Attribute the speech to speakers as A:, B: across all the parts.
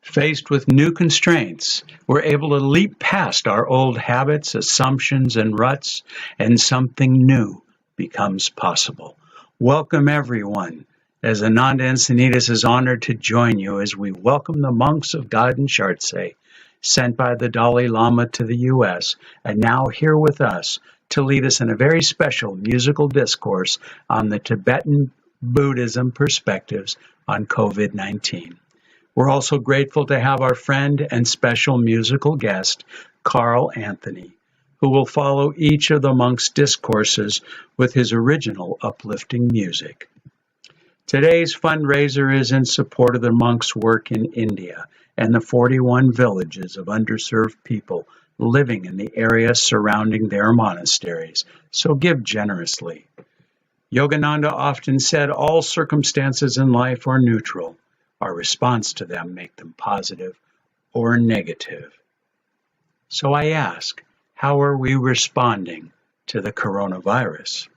A: Faced with new constraints, we're able to leap past our old habits, assumptions, and ruts, and something new becomes possible. Welcome, everyone, as Ananda Encinitas is honored to join you as we welcome the monks of God in Chartsey, sent by the Dalai Lama to the U.S., and now here with us to lead us in a very special musical discourse on the Tibetan Buddhism perspectives on COVID-19. We're also grateful to have our friend and special musical guest, Karl Anthony, who will follow each of the monks' discourses with his original uplifting music. Today's fundraiser is in support of the monks' work in India and the 41 villages of underserved people living in the area surrounding their monasteries, so give generously. Yogananda often said all circumstances in life are neutral. Our response to them make them positive or negative. So I ask, how are we responding to the coronavirus?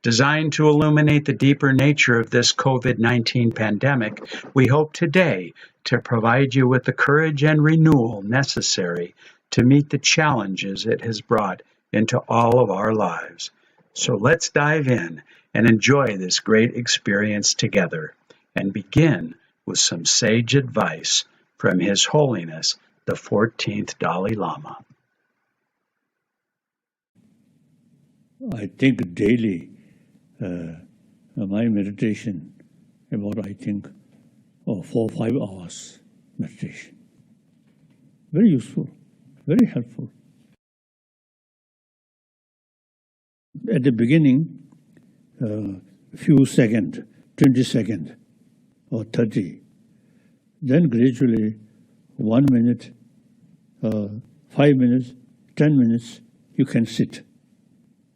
A: Designed to illuminate the deeper nature of this COVID-19 pandemic, we hope today to provide you with the courage and renewal necessary to meet the challenges it has brought into all of our lives. So let's dive in and enjoy this great experience together and begin with some sage advice from His Holiness, the 14th Dalai Lama.
B: I think daily, my meditation, about 4 or 5 hours meditation. Very useful, very helpful. At the beginning, a few seconds, 20 seconds, or 30. Then gradually, 1 minute, 5 minutes, 10 minutes, you can sit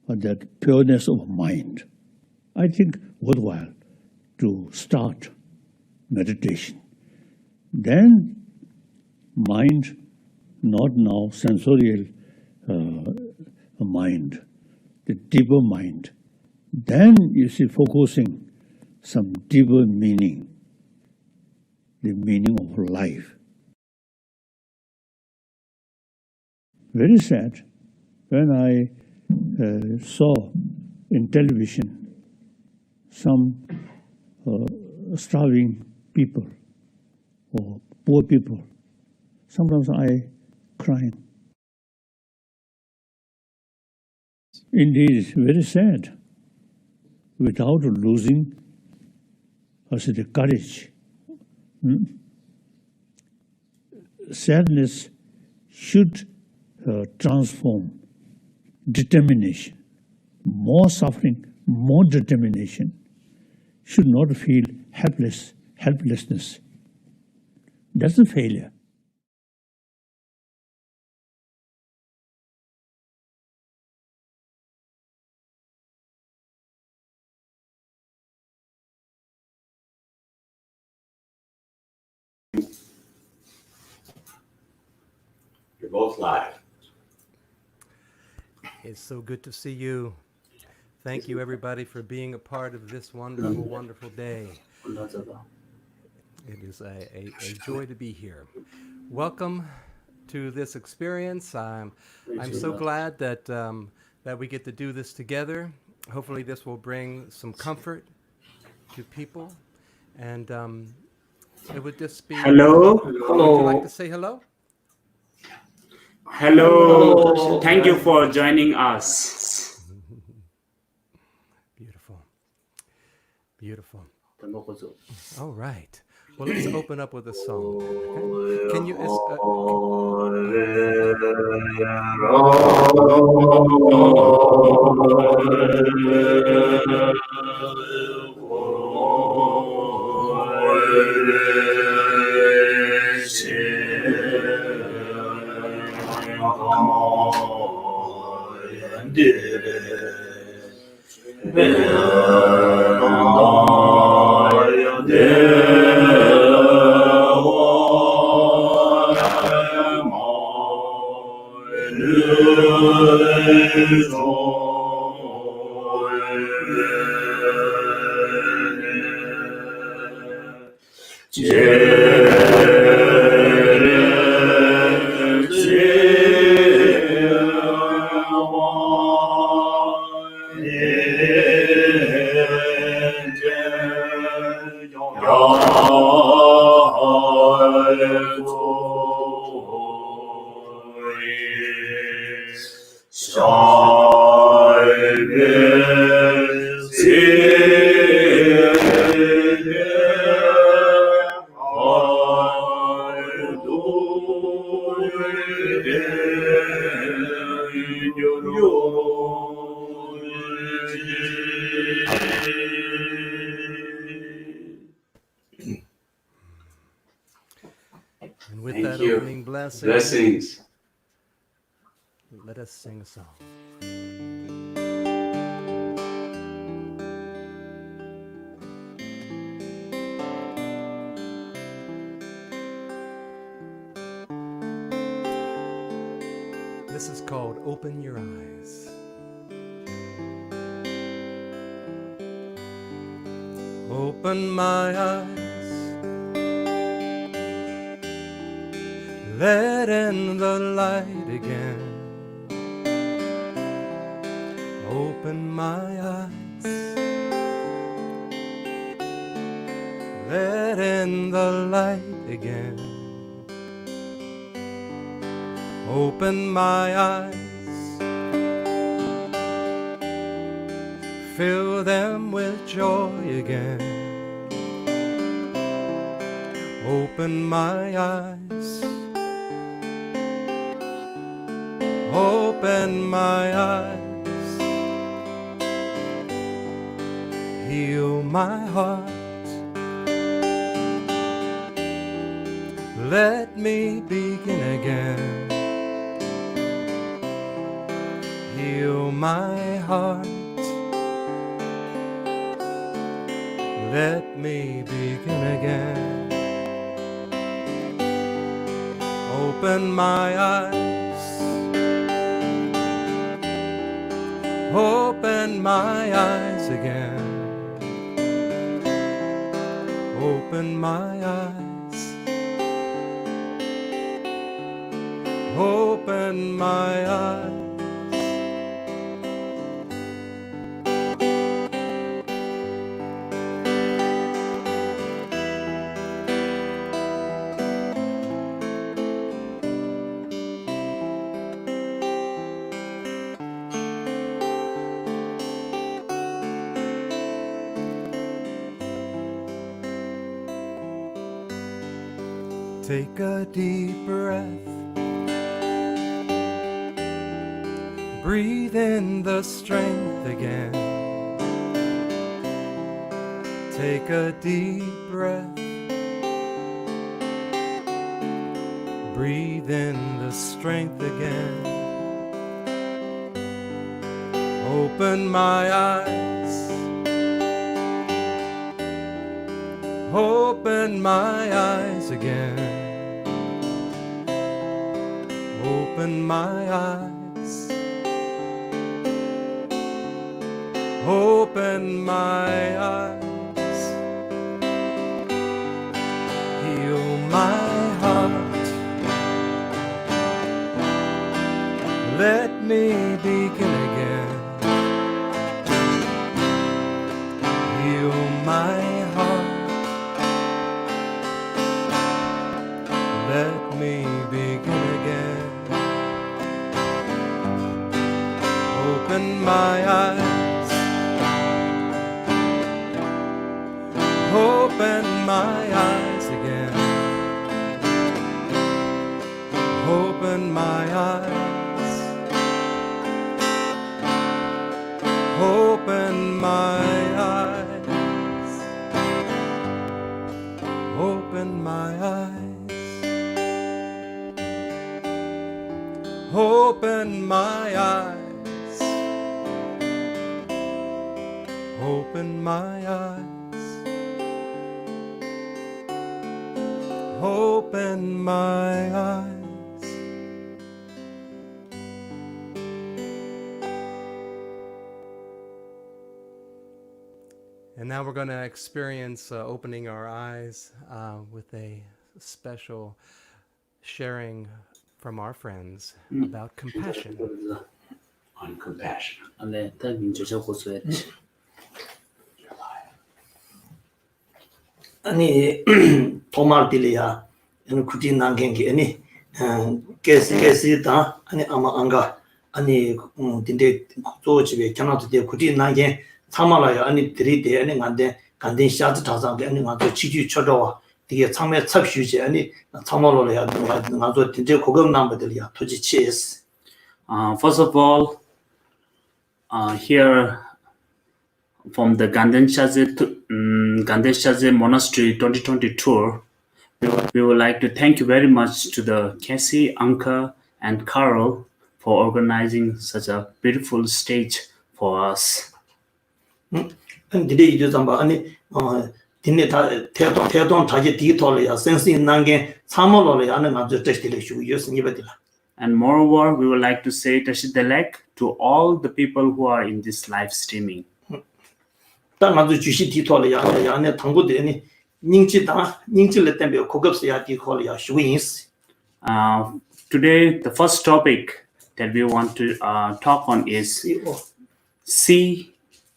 B: on that pureness of mind. I think worthwhile to start meditation. Then mind, not now sensorial mind, the deeper mind. Then you see focusing some deeper meaning, the meaning of life. Very sad when I saw in television some starving people or poor people. Sometimes I cry. Indeed, very sad. Without losing, the courage. Sadness should transform determination. More suffering, more determination. Should not feel helplessness. That's a failure.
A: You're both live.
C: It's so good to see you. Thank you, everybody, for being a part of this wonderful, wonderful day. It is a joy to be here. Welcome to this experience. I'm so glad that that we get to do this together. Hopefully, this will bring some comfort to people. And it would just be...
D: Hello.
C: Would you like to say hello?
D: Hello. Thank you for joining us.
C: Beautiful. Beautiful. All right. Well, let's open up with a song. Okay? Can you... And with
D: Thank
C: that
D: you.
C: opening blessing,
D: Blessings.
C: let us sing a song. This is called Open Your Eyes. Open my eyes, let in the light again. Open my eyes, let in the light again. Open my eyes, fill them with joy again. Open my eyes, open my eyes, heal my heart. Let me begin again. Heal my heart. Let me begin again. Open my eyes. Open my eyes again. Open my eyes. Open my eyes. Take a deep breath. Breathe in the strength again. Take a deep breath. Breathe in the strength again. Open my eyes. Open my eyes again. Open my eyes. Open my eyes. Heal my heart. Let me begin again. Heal my heart. Let me begin again. Open my eyes. Open my eyes again. Open my eyes. Open my eyes. Open my eyes. Open my eyes. Open my eyes. Open my eyes. And now we're going to experience opening our eyes with a special sharing from our friends about compassion.
D: On compassion.
E: 네, 딱 민주적 호소해. 아니 토마딜이야 이 굳이 난겐게 아니 게스다 아니 아마 안가 아니 근데 또 집에 캐나다 때 굳이 난게 참말아요 아니 드리대 아니 간데 간데 샤즈 타상게 아니 가서 지지 쳐줘 되게 참매 첩슈지 아니 참말로 해야 되는 가서 진짜 고급 남들이야 도지 치스
D: First of all, here from the Gandeshaje Monastery 2020 tour, we would like to thank you very much to the Cassie, Anka, and Karl for organizing such a beautiful stage for us.
E: 근데 이제 좀 아니 dinne 태동 타지 디톨이야 센스 난게 참말로 하는 아주 뜻들이 쉬우였으니 버들라.
D: And moreover, we would like to say Tashidalek to all the people who are in this live streaming.
E: 딱 아주 주시 디톨이야 안에 당고되니 닝지를 때문에 고급스야 디톨이야 쉬우인스.
D: Today, the first topic that we want to talk on is C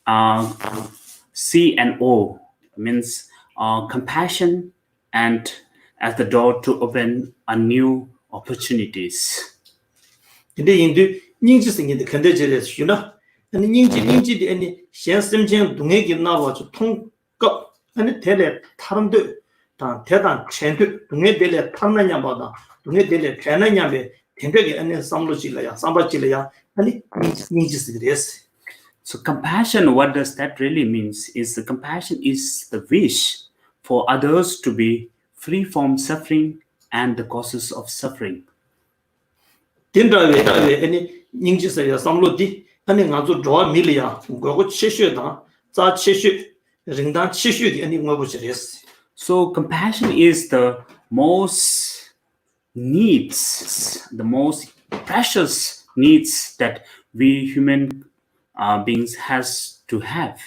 D: and O, means compassion and as the door to open a new opportunities.
E: 근데 인도 닝지 생긴데 근데 저래 쉬나 아니 닝지데 아니 현심정 동에게 나와서 통급 아니 대래 타름도 다 대단 첸도 동에 대래 탐나냐마다 동에 대래 배나냐베 된적이 아니 삼로질이야 삼바질이야 아니 닝지스 그랬어.
D: So compassion, what does that really means? Is the compassion is the wish for others to be free from suffering and the causes of suffering.
E: 된다왜 아니 닝지스야 삼로디 아니 가서 좋아 밀이야 그거 치슈다 자 치슈 링단 치슈디 아니 뭐 보시랬어.
D: So compassion is the most needs, the most precious needs that we human beings has to have.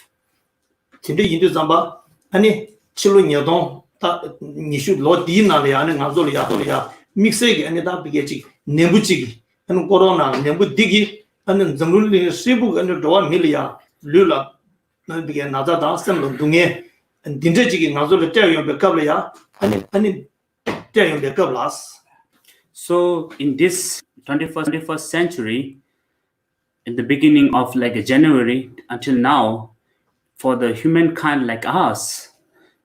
E: 근데 인도 잠바 아니 칠로녀동 다 니슈 로디나래 아니 가솔이야 믹스에게 아니 다 비게지 내부지기 아니 코로나 내부디기 아니 정룰리 시부 아니 도와 밀이야 룰라 나 비게 나자다 섬로 동에 딘저지기 가솔을 떼요 백업이야 아니 떼요 백업라스.
D: So in this 21st century, in the beginning of like January until now, for the humankind like us,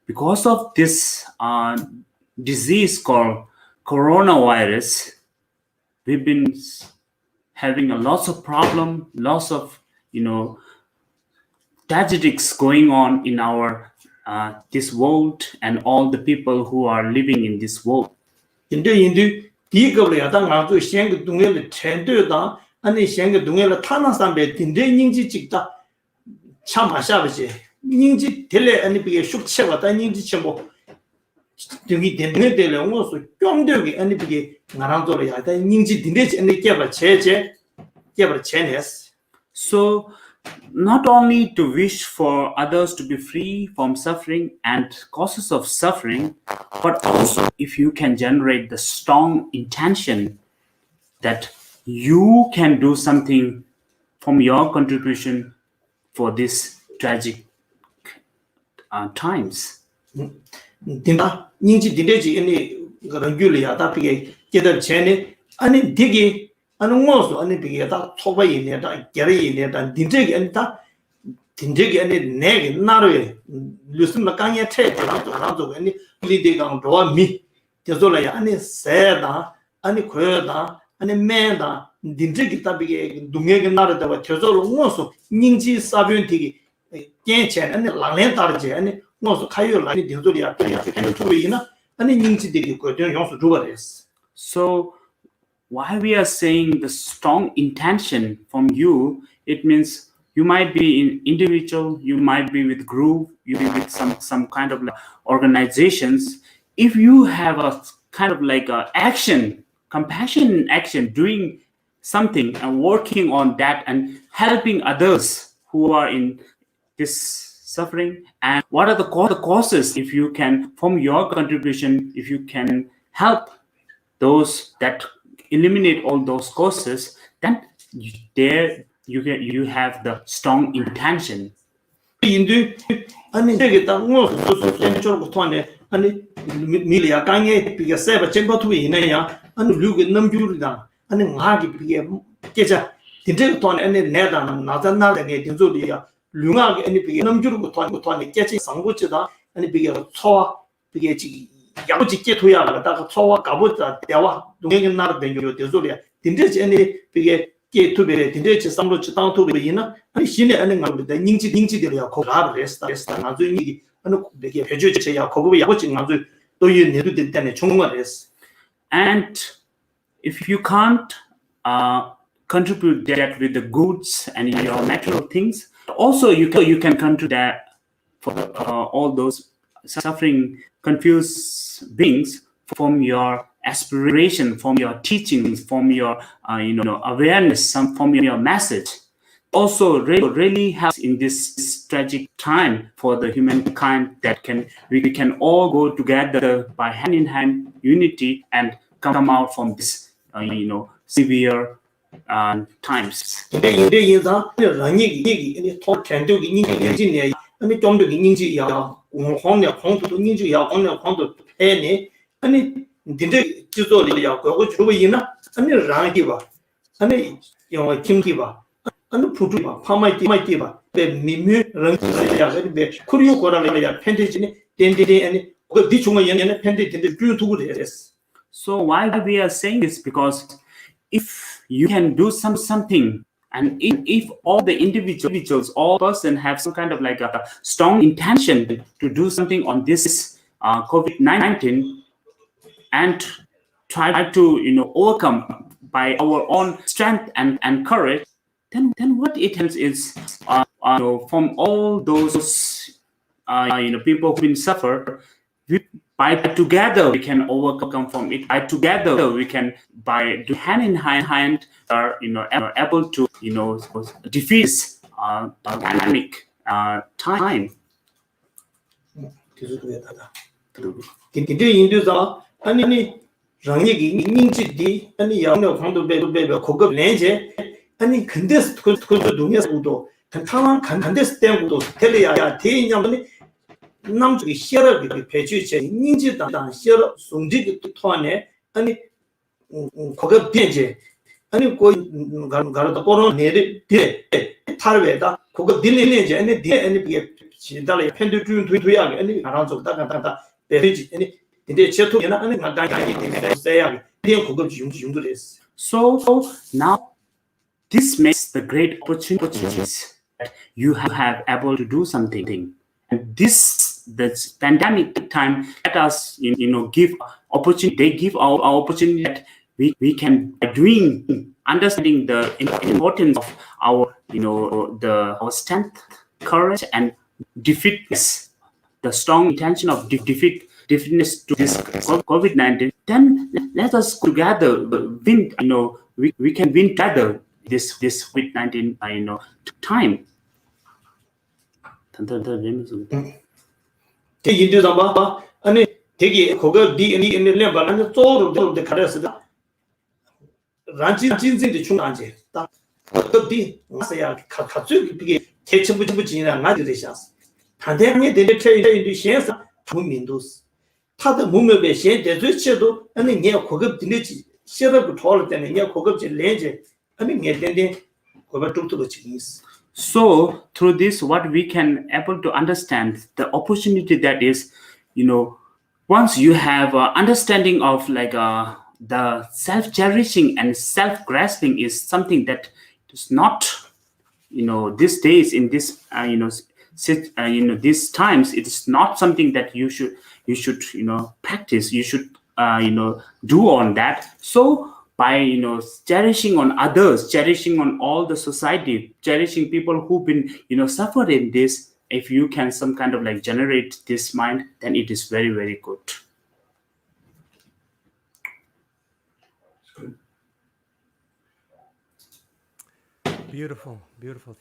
D: because of this disease called coronavirus, we've been having a lots of problem, lots of tragedies going on in our this world and all the people who are living in this world.
E: 인도 디거블이야 당 아주 생그 동에를 trendo다 아니 생그 동에를 타나산베 딘데 닝지 찍다 참 아샤버지 닝지 델레 아니 비게 슉체가다 닝지 첨보 여기 딘데 델레 온고서 뿅되게 아니 비게 나랑도로야 다 닝지 딘데 아니 깨버 제네스.
D: So not only to wish for others to be free from suffering and causes of suffering, but also if you can generate the strong intention that you can do something from your contribution for these tragic times.
E: 딘다 닝지 딘데지 아니 그런 귤이야 다 비게 깨들 제네 아니 되게 아니 뭐서 아니 비게 다 초바이네 다 게리네 다 딘데기 아니 다 딘데기 아니 내게 나르에 루스나 강에 태라도 아니 리데가 도와 미 저절이야 아니 세다 아니 고여다 아니 매다 딘데기 다 비게 동에게 나르다 저절로 뭐서 닝지 사변티기 깨체 아니 랑레 따르지 아니 뭐서 가요 아니 딘소리야 아니 소리나 아니 닝지들이 거든 용수 주거랬어.
D: So why we are saying the strong intention from you, it means you might be in individual, you might be with group, you be with some kind of like organizations. If you have a kind of like a action, compassion action, doing something and working on that and helping others who are in this suffering, and what are the causes, if you can from your contribution, if you can help those that eliminate all those causes, then there you have the strong intention.
E: 인도 아니 저기 딱 뭐서 센처로 토네 아니 밀이야 강에 비가 세바 쟁바투 이내야 아니 류게 넘주르다 아니 나기 비게 깨자 딘데 토네 아니 내다 나잔나게 딘조리야 류가게 아니 비게 넘주르고 토네 깨지 상고치다 아니 비게 초와 비게 지 야부지 깨토야 다가 초와 가보다 대와 동행은 나를 된요 딘조리야 딘데 아니 비게 깨토베 딘데 상로치 땅토베 이나 아니 신의 아는 가보다 닝지들이야 고가를 레스타 나중에 아니 되게 해주셔야 거기 야부지 나중 또 얘네도 때문에 중요한 했어.
D: And if you can't contribute that with the goods and your material things, also you can contribute that for all those suffering, confused beings from your aspiration, from your teachings, from your awareness, from your message. Also really helps in this tragic time for the humankind that we can all go together by hand in hand unity and come out from this severe times.
E: 근데 인자 얘기 토 텐도기 인지네 아니 좀더 인지야 홍내 홍도 인지야 홍도 해네 아니 근데 지도리야 그거 주고 있나 아니 라기 봐 아니 영어 김기 봐 아니 푸드 봐 파마이티 봐 미미 랑지야 근데 코리오 거라면 팬데지니 덴데데 아니 그 뒤중에 얘네 팬데데 두고 됐어.
D: So why we are saying this? Because if you can do something, and if all the individuals, all person have some kind of like a strong intention to do something on this COVID-19 and try to overcome by our own strength and courage, then what it helps is from all those people who've been suffer. By together we can overcome from it. By together we can, by do hand in hand, are able to defeat this dynamic time.
E: 근데 인도자 아니 랑이기 인지디 아니 양력 방도 배배 고급 렌제 아니 근데 그것도 동에서도 탄탄한 간데스 때문에도 텔레야 대인양이 남쪽이 시어를 배주체 인지다 시어 송지기 토안에 아니 고급 변제 아니 가르다 보는 내리 뒤에 탈외다 고급 딜리는지 아니 뒤에 아니 비게 진달에 팬들 두야게 아니 가라서 다다다 배지 아니 근데 제토에나 아니 나가게 되면 써야 돼 고급 용도 됐어.
D: So now this makes the great opportunities that you have able to do something. And this pandemic time let us give opportunity. They give our opportunity that we can, by doing, understanding the importance of our our strength, courage, and defeat the strong intention of defeatness to this COVID-19. Then let us together win. We can win together this COVID-19 time.
E: 인도자 봐 아니 되게 그거 니네 말하는 쪼르도 가려서다 란지 진진의 중간지 딱 어디 와서야 가지고 이게 개체부지나 나들이셨어 단대에 대대체의 시에서 국민도스 타의 몸에 시에 대체도 아니 내 고급 din지 시럽을 돌을 때는 내 고급지 렌즈 아니 내 된데 고급 쪽도 지니스.
D: So through this, what we can able to understand the opportunity that is, once you have understanding of like the self-cherishing and self-grasping is something that is not, these days in this, these times, it is not something that you should practice. You should, do on that. So by cherishing on others, cherishing on all the society, cherishing people who've been suffering this, if you can some kind of like generate this mind, then it is very, very good.
C: Beautiful.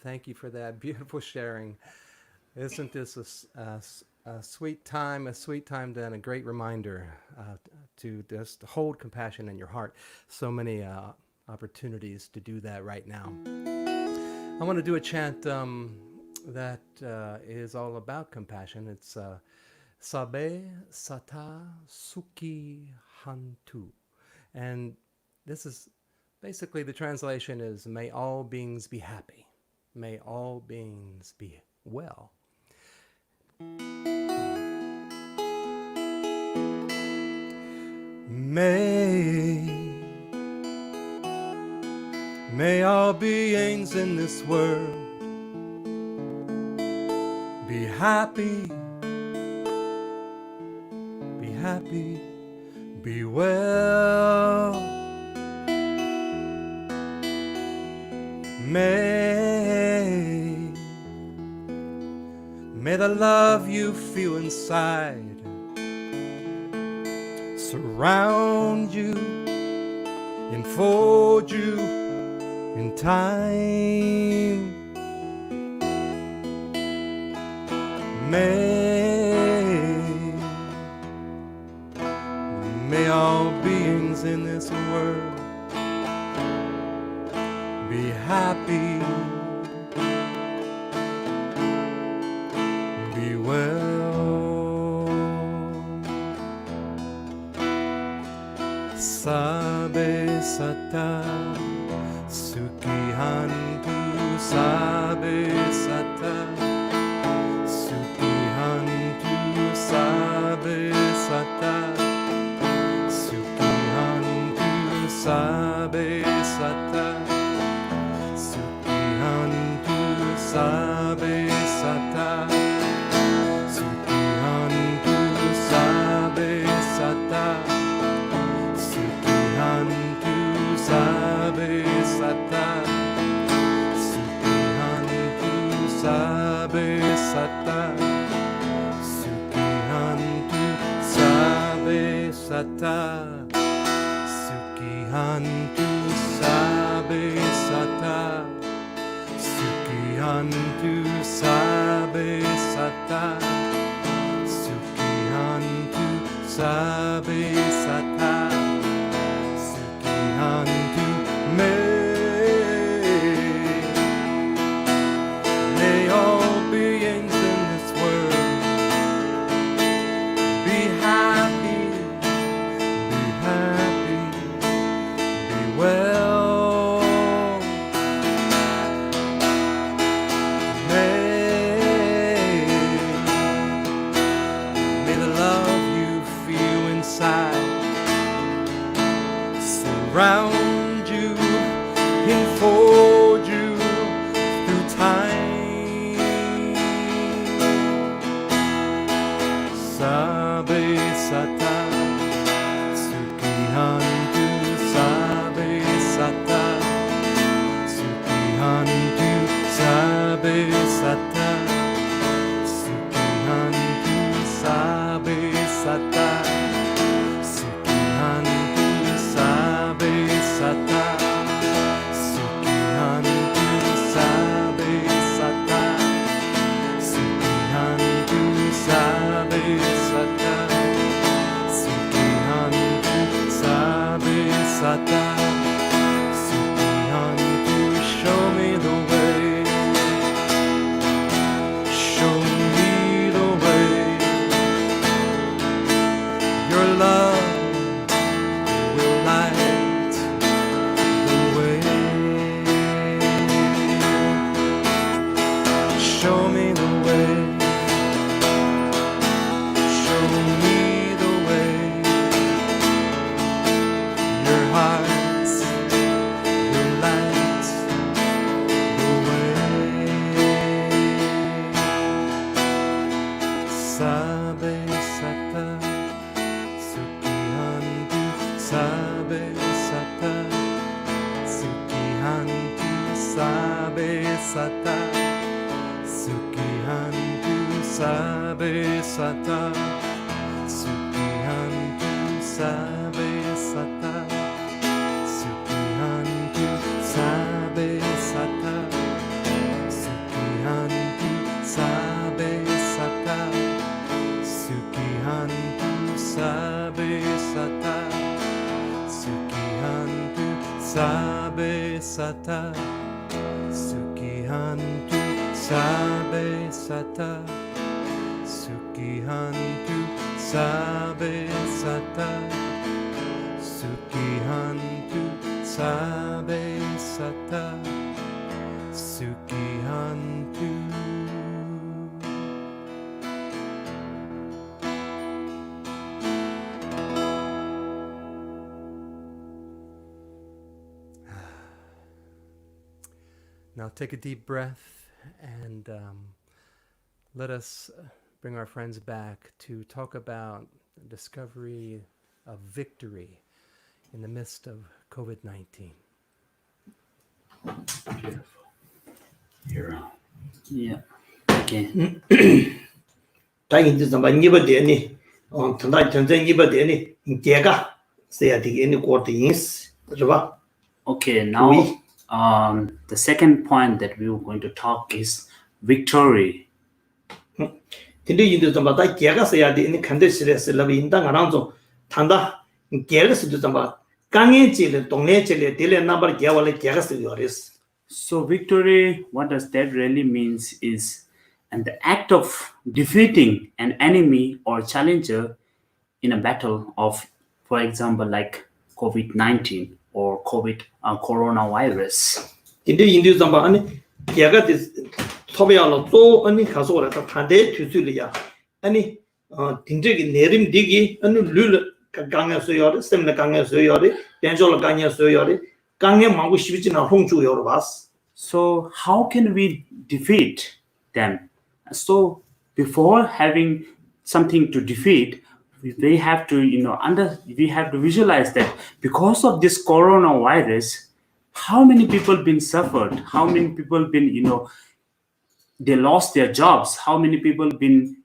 C: Thank you for that beautiful sharing. Isn't this a sweet time and a great reminder to just hold compassion in your heart. So many opportunities to do that right now. I want to do a chant that is all about compassion. It's Sabe Sata Suki Hantu. And this is basically, the translation is, may all beings be happy. May all beings be well. May all beings in this world be happy, be well. May the love you feel inside surround you, enfold you in time. May all beings in this world be happy, be well. Sabe Sata Suki Hantu, Sabe Sata Suki Hantu, Sabe Sata Suki Hantu, Sabe Sata Suki Hantu, Sabe Sata Suki Hantu, Sabe Sata Suki Hantu, Sabe Sata Suki Hantu, Sabe Sata Suki Hantu, Sabe Sata Suki Hantu, Sabe Sata Suki Hantu, Sabe Sata Suki Hantu, Sabe Sata Suki Hantu. May all beings in this world be happy, be well. May the love you feel inside surround you, enfold you through time. Sabe Sata Suki Hantu, Sabe Sata Suki Hantu, Sabe Sata Suki Hantu, Sabe Sata Suki Hantu, Sabe Sata Suki Hantu, Sabe Sata Suki Hantu, Sabe Sata Suki Hantu, Sabe Sata Suki Hantu. Show me the way, show me the way. Your love will light the way. Show me the way, show me the way. Your hearts will light the way. Sabe Sata Suki Hantu, Sabe Sata Suki Hantu, Sabe Sata Suki Hantu, Sabe Sata Suki Hantu, Sabe Sata Suki Hantu, Sabe Sata Suki Hantu, Sabe Sata Suki Hantu, Sabe Sata Suki Hantu, Sabe Sata Suki Hantu, sabe sata, sukihantu sabe sata, sukihantu sabe sata, sukihantu. Now take a deep breath and let us bring our friends back to talk about the discovery of victory in the midst of COVID-19.
D: Beautiful. Here. Yeah. Okay.
E: 다행히 좀 많이 입어대니 전다 전전 입어대니 개가 써야 되겠니 고르인스 그죠?
D: Okay, now the second point that we were going to talk is victory.
E: 근데 인도 좀 받아 개가 써야 되니 컨디션에서 인당 알아서 탄다 개가 쓰도 좀 봐. 강해질 동네질 딜레 넘버 개월에 개가 쓰요리스.
D: So victory, what does that really means is and the act of defeating an enemy or challenger in a battle of, for example, like COVID-19 or coronavirus.
E: 근데 인도 좀 봐. 아니 개가 소비하러 또 아니 가서 왔다 반대 뒤줄이야. 아니 딘적이 내림 되기 아니 룰 강해서요. 세미나 강해서요. 변조를 강해서요. 강해 망고 싶지나 홍주요 봤어.
D: So how can we defeat them? So before having something to defeat, we have to, we have to visualize that because of this coronavirus, how many people been suffered? How many people been, they lost their jobs? How many people been,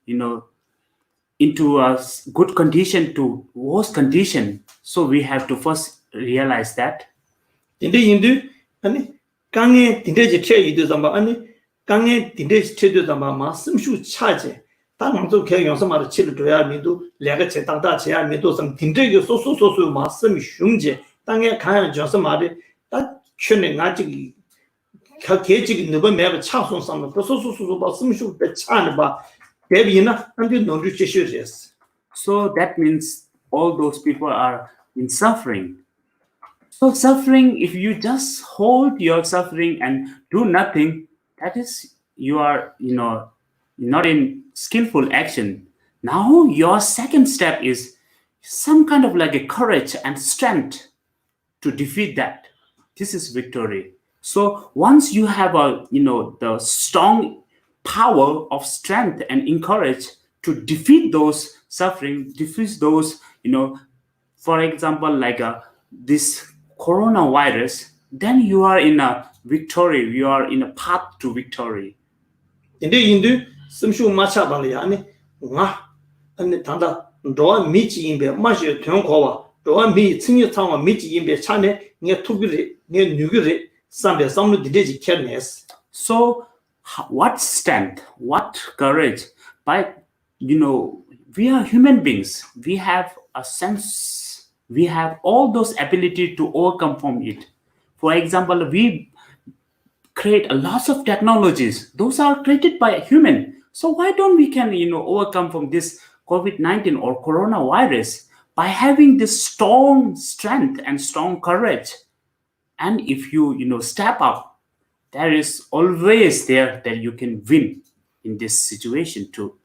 D: into a good condition to worse condition? So we have to first realize that.
E: 근데 인도 아니 강에 딘데지 체이도 좀 봐. 아니 강에 딘데지 체도 좀 봐. 말씀수 차제. 당도 개 용서 말을 치를 줘야 미도 내가 제 당다 제야 미도 좀 딘데게 소소소소 말씀이 흉제. 땅에 강에 줘서 말이 딱 춘에 아직 개지기 너번 매가 차손 삼는 소소소소 말씀수 배 차는 봐. 대비나 안돼 논주 제시했어.
D: So that means all those people are in suffering. So suffering, if you just hold your suffering and do nothing, that is, you are, not in skillful action. Now your second step is some kind of like a courage and strength to defeat that. This is victory. So once you have the strong power of strength and encourage to defeat those suffering, defeat those, for example, like this coronavirus, then you are in a victory. You are in a path to victory.
E: 근데 인도 숨쉬고 마차발이야. 아니 아니 단다 로 미지 임베 마시 통과와 로 미 승리 상와 미지 임베 차네 네 투비리 네 누기리 삼베 삼루 디데지 캐네스.
D: So what strength, what courage? By we are human beings. We have a sense. We have all those ability to overcome from it. For example, we create a lot of technologies. Those are created by a human. So why don't we can overcome from this COVID-19 or coronavirus by having this strong strength and strong courage? And if you step up, there is always there that you can win in this situation too.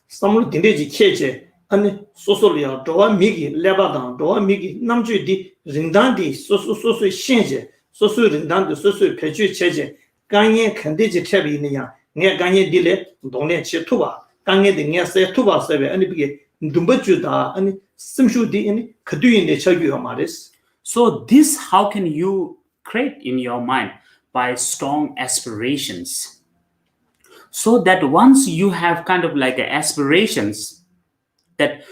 E: 삼루 디데지 캐제. 아니 소소리아 도와 미기 레바당 도와 미기 남주디 린단디 소소소소 신제 소소 린단디 소소 배주 체제 강에 컨디지 탭이냐 내 강에 딜레 동네 치투바 강에 등에 세 투바 세베 아니 비게 dumbajuda 아니 심슈디 아니 그두인데 저기요 말이스.
D: So this how can you create in your mind? By strong aspirations. So that once you have kind of like aspirations, that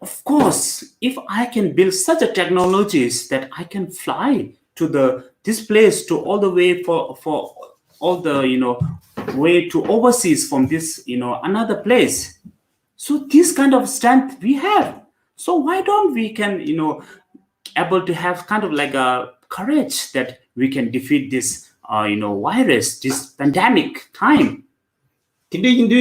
D: of course if I can build such a technologies that I can fly to this place to all the way for all the way to overseas from this another place. So this kind of strength we have. So why don't we can able to have kind of like a courage that we can defeat this virus, this pandemic time.
E: 근데 인도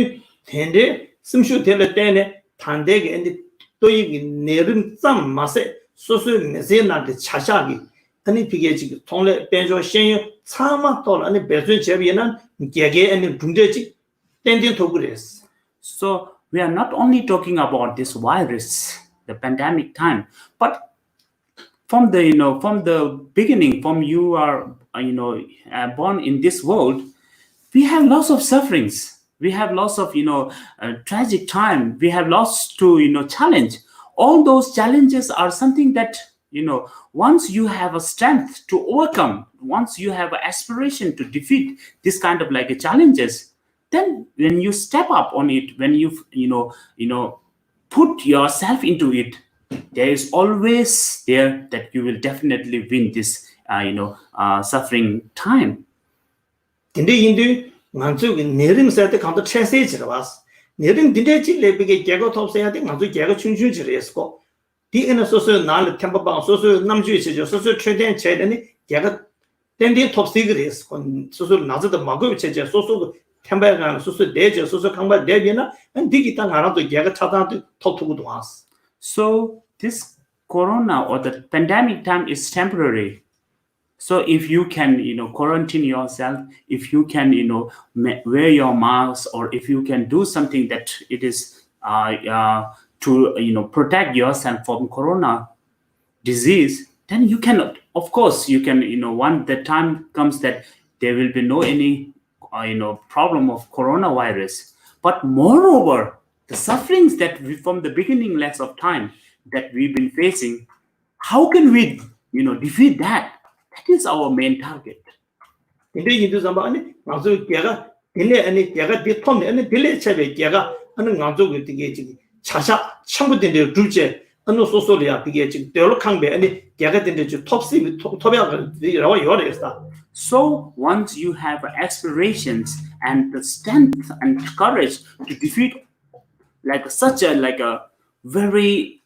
E: 텐데 심슈 텔레 때네 탄데게 인데 또이 내름 짬 마세 소소 메세나데 차샤기 아니 비게 지금 통례 변조 신유 차마 또 아니 배준 제비는 개개 아니 분대지 땡땡 도그레스.
D: So we are not only talking about this virus, the pandemic time, but from the beginning, from you are born in this world, we have lots of sufferings. We have lots of tragic time. We have lots to challenge. All those challenges are something that once you have a strength to overcome, once you have an aspiration to defeat this kind of like challenges, then when you step up on it, when you put yourself into it, there is always there that you will definitely win this suffering time.
E: 근데 인도 만족이 내림 세트 감도 체세지로 왔어. 내림 딘데지 레비게 개고 톱세야 돼. 만족 개고 춘춘지레스고. 디에는 소소 나를 템바방 소소 남주이죠. 소소 최대한 제대니 개가 땡땡 톱세그레스. 소소 나즈도 막고 체제 소소 템바가 소소 내제 소소 강바 내비나 디기 땅 알아도 개가 차다도 톱투고도 왔어.
D: So this corona or the pandemic time is temporary. So if you can, quarantine yourself, if you can, wear your mask, or if you can do something that it is to, protect yourself from corona disease, then you can, of course, you can, when the time comes that there will be no any, problem of coronavirus. But moreover, the sufferings that we, from the beginning of time that we've been facing, how can we, defeat that? That is our main target.
E: 근데 인도 잠바니 맞아 개가 딜레 아니 개가 디톰네 아니 딜레 체베 개가 하는 감독이 되게 지금 차샤 참고된데 둘째 어느 소소리야 비게 지금 데올캉베 아니 개가 된데 지 톱시 톱이라고 요래스다.
D: So once you have aspirations and the strength and courage to defeat like such a very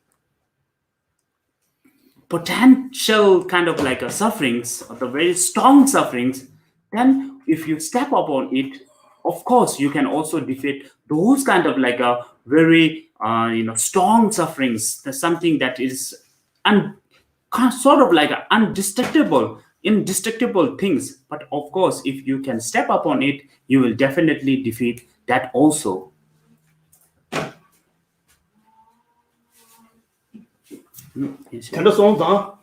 D: potential kind of like sufferings, or the very strong sufferings, then if you step up on it, of course you can also defeat those kind of like a very strong sufferings. There's something that is sort of like indestructible things. But of course, if you can step up on it, you will definitely defeat that also.
E: 근데 송다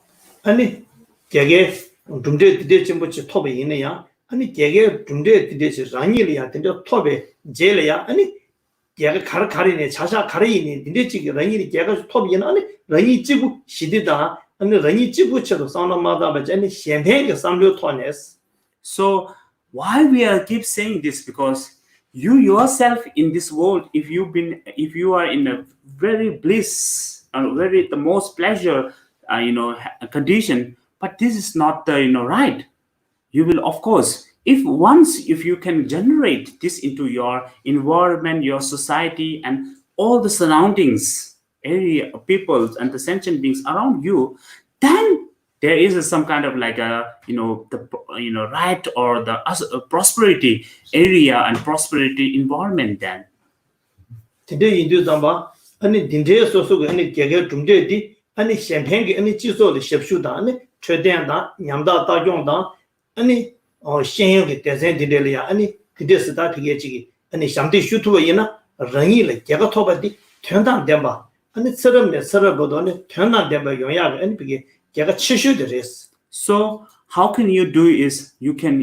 E: 아니 개개 dumde dide chimbochi tobe yineya ani gege dumde dide chi rangiliya dinde tobe jeleya ani gege karine chacha karine dinde chi rangili gege tobe yina ani rangi jibu shidida ani rangi jibu chero sanamada ba jani shenpenge samlyo tones.
D: So why we are keep saying this, because you yourself in this world, if you are in a very bliss and the most pleasure condition, but this is not right. You will, of course, if you can generate this into your environment, your society, and all the surroundings, area, people, and the sentient beings around you, then there is some kind of like right or the prosperity area and prosperity environment then.
E: Today in Damba, ani dinde soso ani gege dumde di ani champagne ani jiso le shepshu da ani chöden da nyamda da yong da ani shen ge design dinde le ya ani dinde sta phige ji ani shamde shutu yina rangi le gege thoba di tyendan demba ani serum ne serabo do ani tyendan demba yong ya ani phige gege chishu de res.
D: So how can you do is you can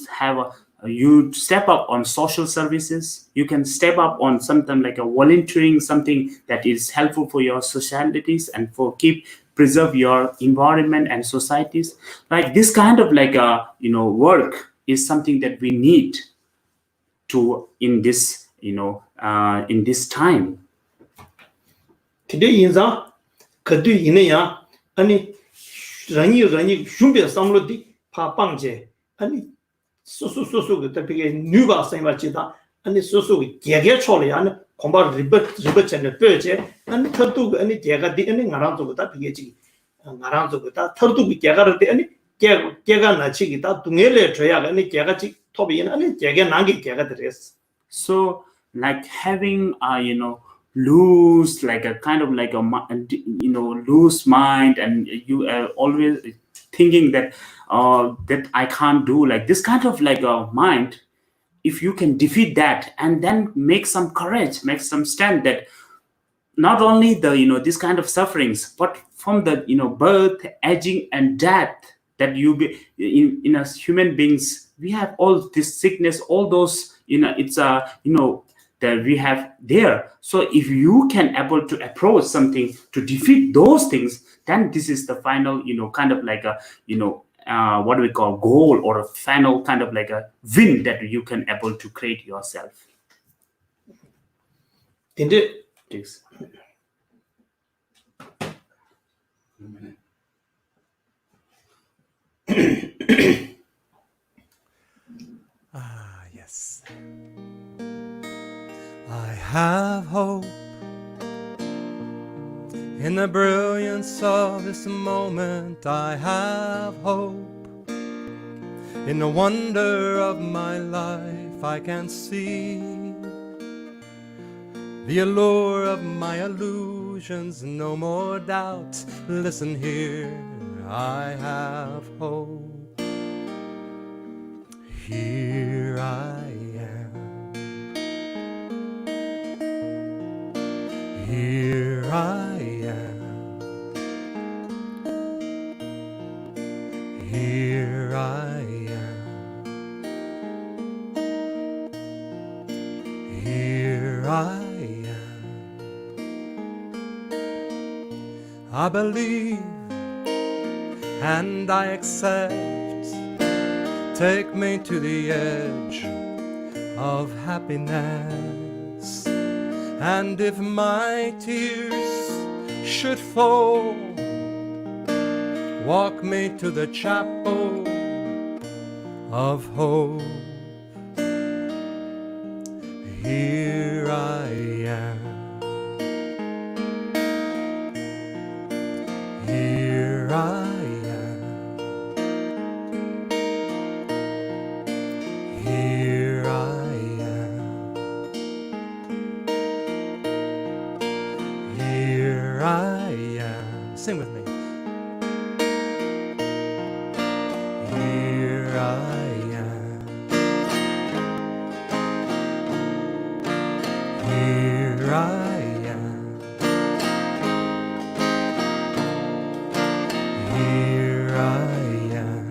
D: have you step up on social services. You can step up on something like a volunteering, something that is helpful for your socialities and for preserve your environment and societies. Like this kind of like work is something that we need to in this in this time.
E: Today inza kadu ineya ani rangi shumbe samlodi pa pangje ani 소소 그때 뉴바 생활지다 아니 소소 개개 초래 아니 공부 리버전에 뼈제 아니 터도 아니 개가 되는 나랑도다 비게지 나랑도다 터도 개가를 때 아니 개가 나치기 다 둥엘에 줘야 아니 개가 지 토비는 아니 개가 난게 개가 들었어.
D: So like having loose, like a kind of like loose mind, and you are always thinking that that I can't do, like this kind of like a mind. If you can defeat that and then make some courage, make some stand, that not only the this kind of sufferings, but from the birth, aging, and death, that you be in as human beings, we have all this sickness, all those it's that we have there. So if you can able to approach something to defeat those things, then this is the final kind of like a what do we call goal, or a final kind of like a win that you can able to create yourself.
E: Indeed.
D: Yes.
C: Yes. I have hope in the brilliance of this moment. I have hope in the wonder of my life. I can see the allure of my illusions, no more doubt. Listen here, I have hope. Here I am. Here I am. Here I am. Here I am. I believe and I accept. Take me to the edge of happiness. And if my tears should fall, walk me to the chapel of hope. Here I am. Here I am. Here I am. Here I am. Sing with me. Here I am. Here I am. Here I am.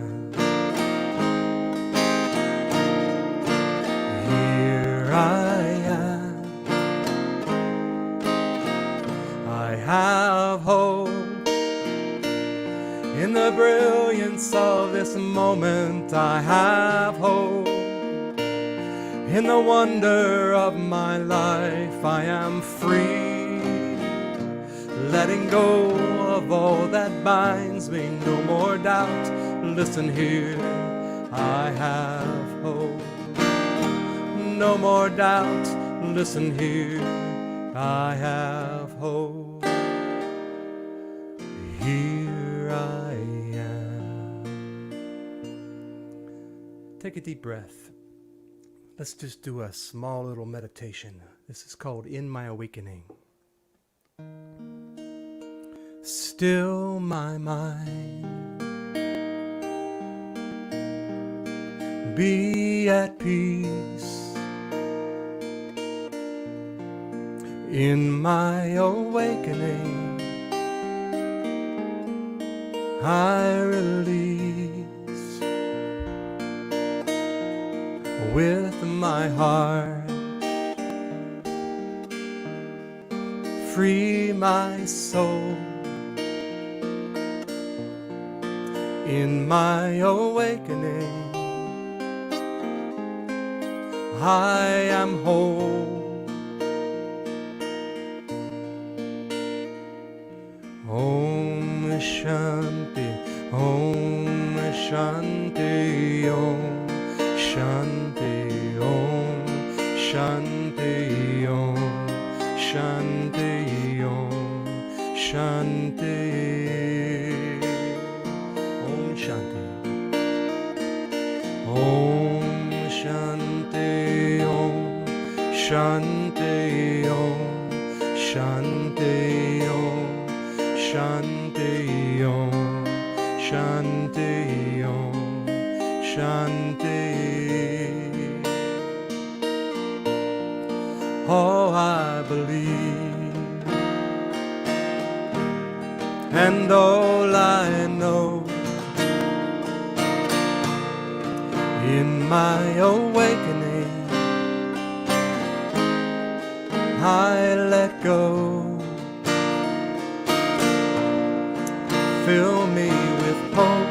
C: Here I am. I have hope in the brilliance of this moment. I have hope in the wonder of my life. I am free, letting go of all that binds me. No more doubt. Listen here, I have hope. No more doubt. Listen here, I have hope. Here I am. Take a deep breath. Let's just do a small little meditation. This is called In My Awakening. Still my mind, be at peace. In my awakening, I release with my heart, free my soul. In my awakening, I am whole. Om Shanti, Om Shanti, Om Shanti, Om Shanti, Om Shanti, Om Shanti, Om Shanti. Shanti Om, Shanti Om, Shanti Om, Shanti Om, Shanti. Oh, I believe, and all I know, in my awakening, I let go. Fill me with hope,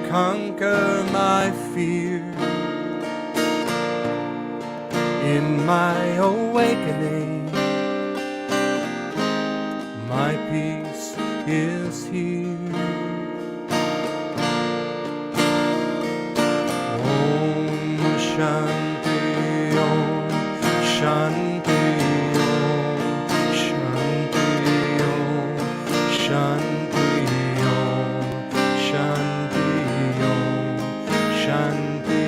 C: conquer my fear. In my awakening, my peace is here. Om Shanti Om, Shanti Om, Shanti Om, Shanti Om, Shanti Om, Shanti.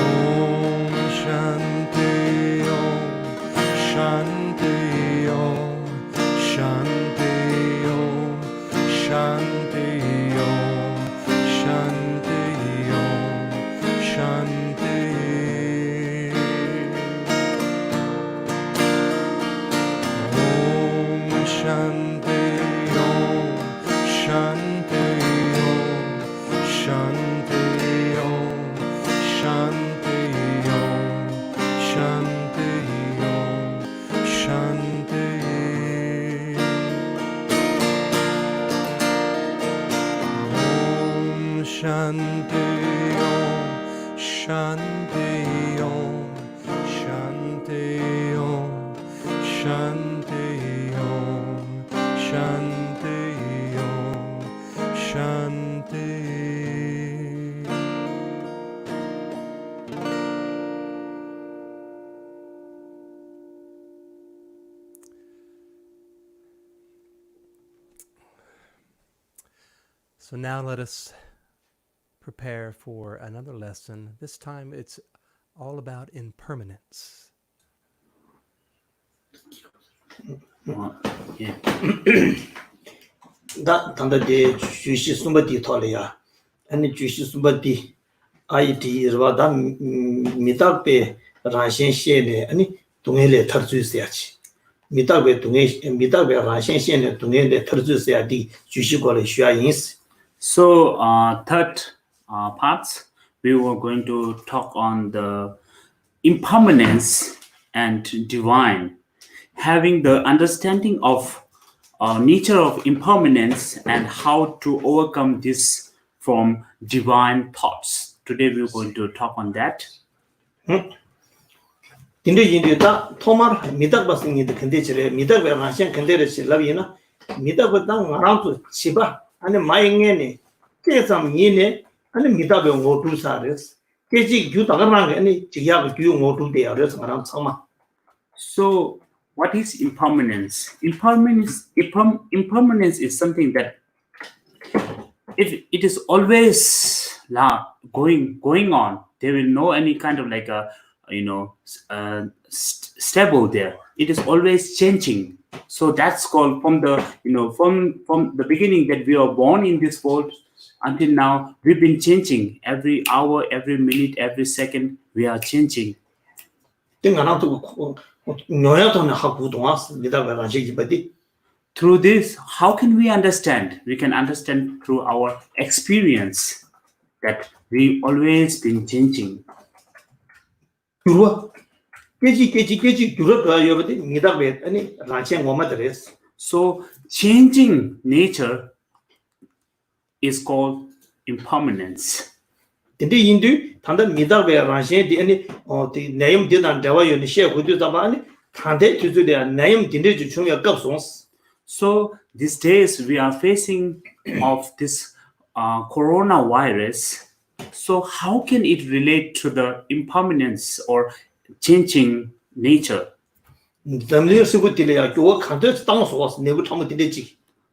C: Om Shanti Om, Shanti Om, Shanti Om, Shanti Om, Shanti Om, Shanti. Om Shanti Om, Shanti Om, Shanti Om, Shanti Om, Shanti Om, Shanti. Om Shanti Om, Shanti Om, Shanti Om, Shanti Om, Shanti Om, Shanti. So now let us prepare for another lesson. This time it's all about impermanence.
D: Yeah.
E: 다 단다데 주시 숨바디 털이야. 아니 주시 숨바디 아이디 이르바다 미탁베 라신시에네 아니 동해레 터주스야지. 미탁베 라신시에네 동해레 터주스야디 주시고를 쉬야인스.
D: So, third parts, we were going to talk on the impermanence and divine, having the understanding of nature of impermanence and how to overcome this from divine thoughts. Today, we're going to talk on that.
E: 인도인도다 토마르 미탁바스니데 컨데치레 미탁베 라신 컨데르시 라비나 미탁바당 마라우토 치바 아니 마잉에네 계산 이네 아니 미다베 오투사레스 계지 규다가랑 아니 지야가 규 오투데야레스 마람 참마.
D: So, what is impermanence? Impermanence is something that it is always going on. There will no any kind of like a stable there. It is always changing. So that's called from the from the beginning that we are born in this world until now, we've been changing every hour, every minute, every second. We are changing. Through this, how can we understand? We can understand through our experience that we always been changing. So changing nature is called impermanence. So these days we are facing of this coronavirus. So how can it relate to the impermanence or changing nature?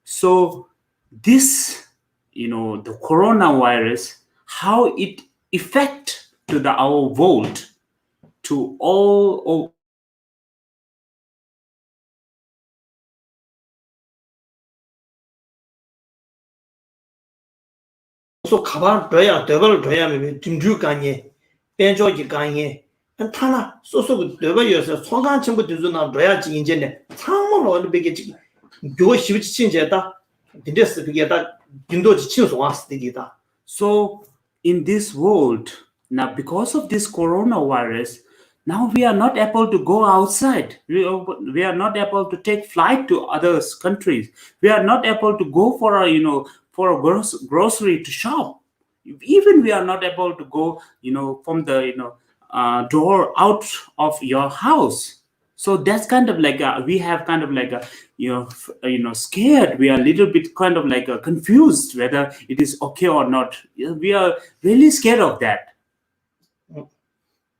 D: So this the coronavirus, how it affect to our world, to all
E: so kabar doya double doya me dimju ganye benjo ji ganye and tana so doba yosa songan chimbu duzu na doya ji inje ne changmo lo be ge ji go shibi chi chinje da dindes be ge da dindo ji chin so as de da.
D: So in this world now, because of this coronavirus, now we are not able to go outside. We are not able to take flight to other countries. We are not able to go for a grocery to shop. Even we are not able to go from the door out of your house. So that's kind of like we have kind of like scared. We are a little bit kind of like confused whether it is okay or not. We are really scared of that.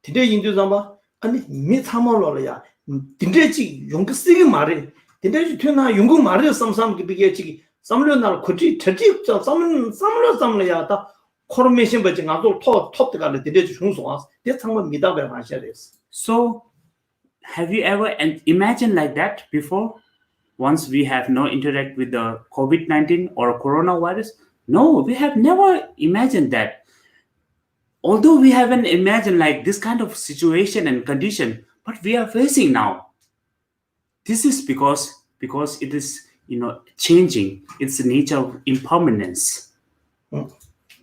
E: Today in Zamba, and me Tamoloya, Dindechi, Yung Sigi Mari, Dindechi Tuna, Yungu Mari, some Bigeti, some Luna Kuti, Tati, some Layata, Coronation, but in other top the Gala, Dindechi Hunswas, that's how Midabe is.
D: So, have you ever imagined like that before? Once we have no interact with the COVID-19 or coronavirus? No, we have never imagined that. Although we haven't imagined like this kind of situation and condition, but we are facing now. This is because it is changing. It's the nature of impermanence.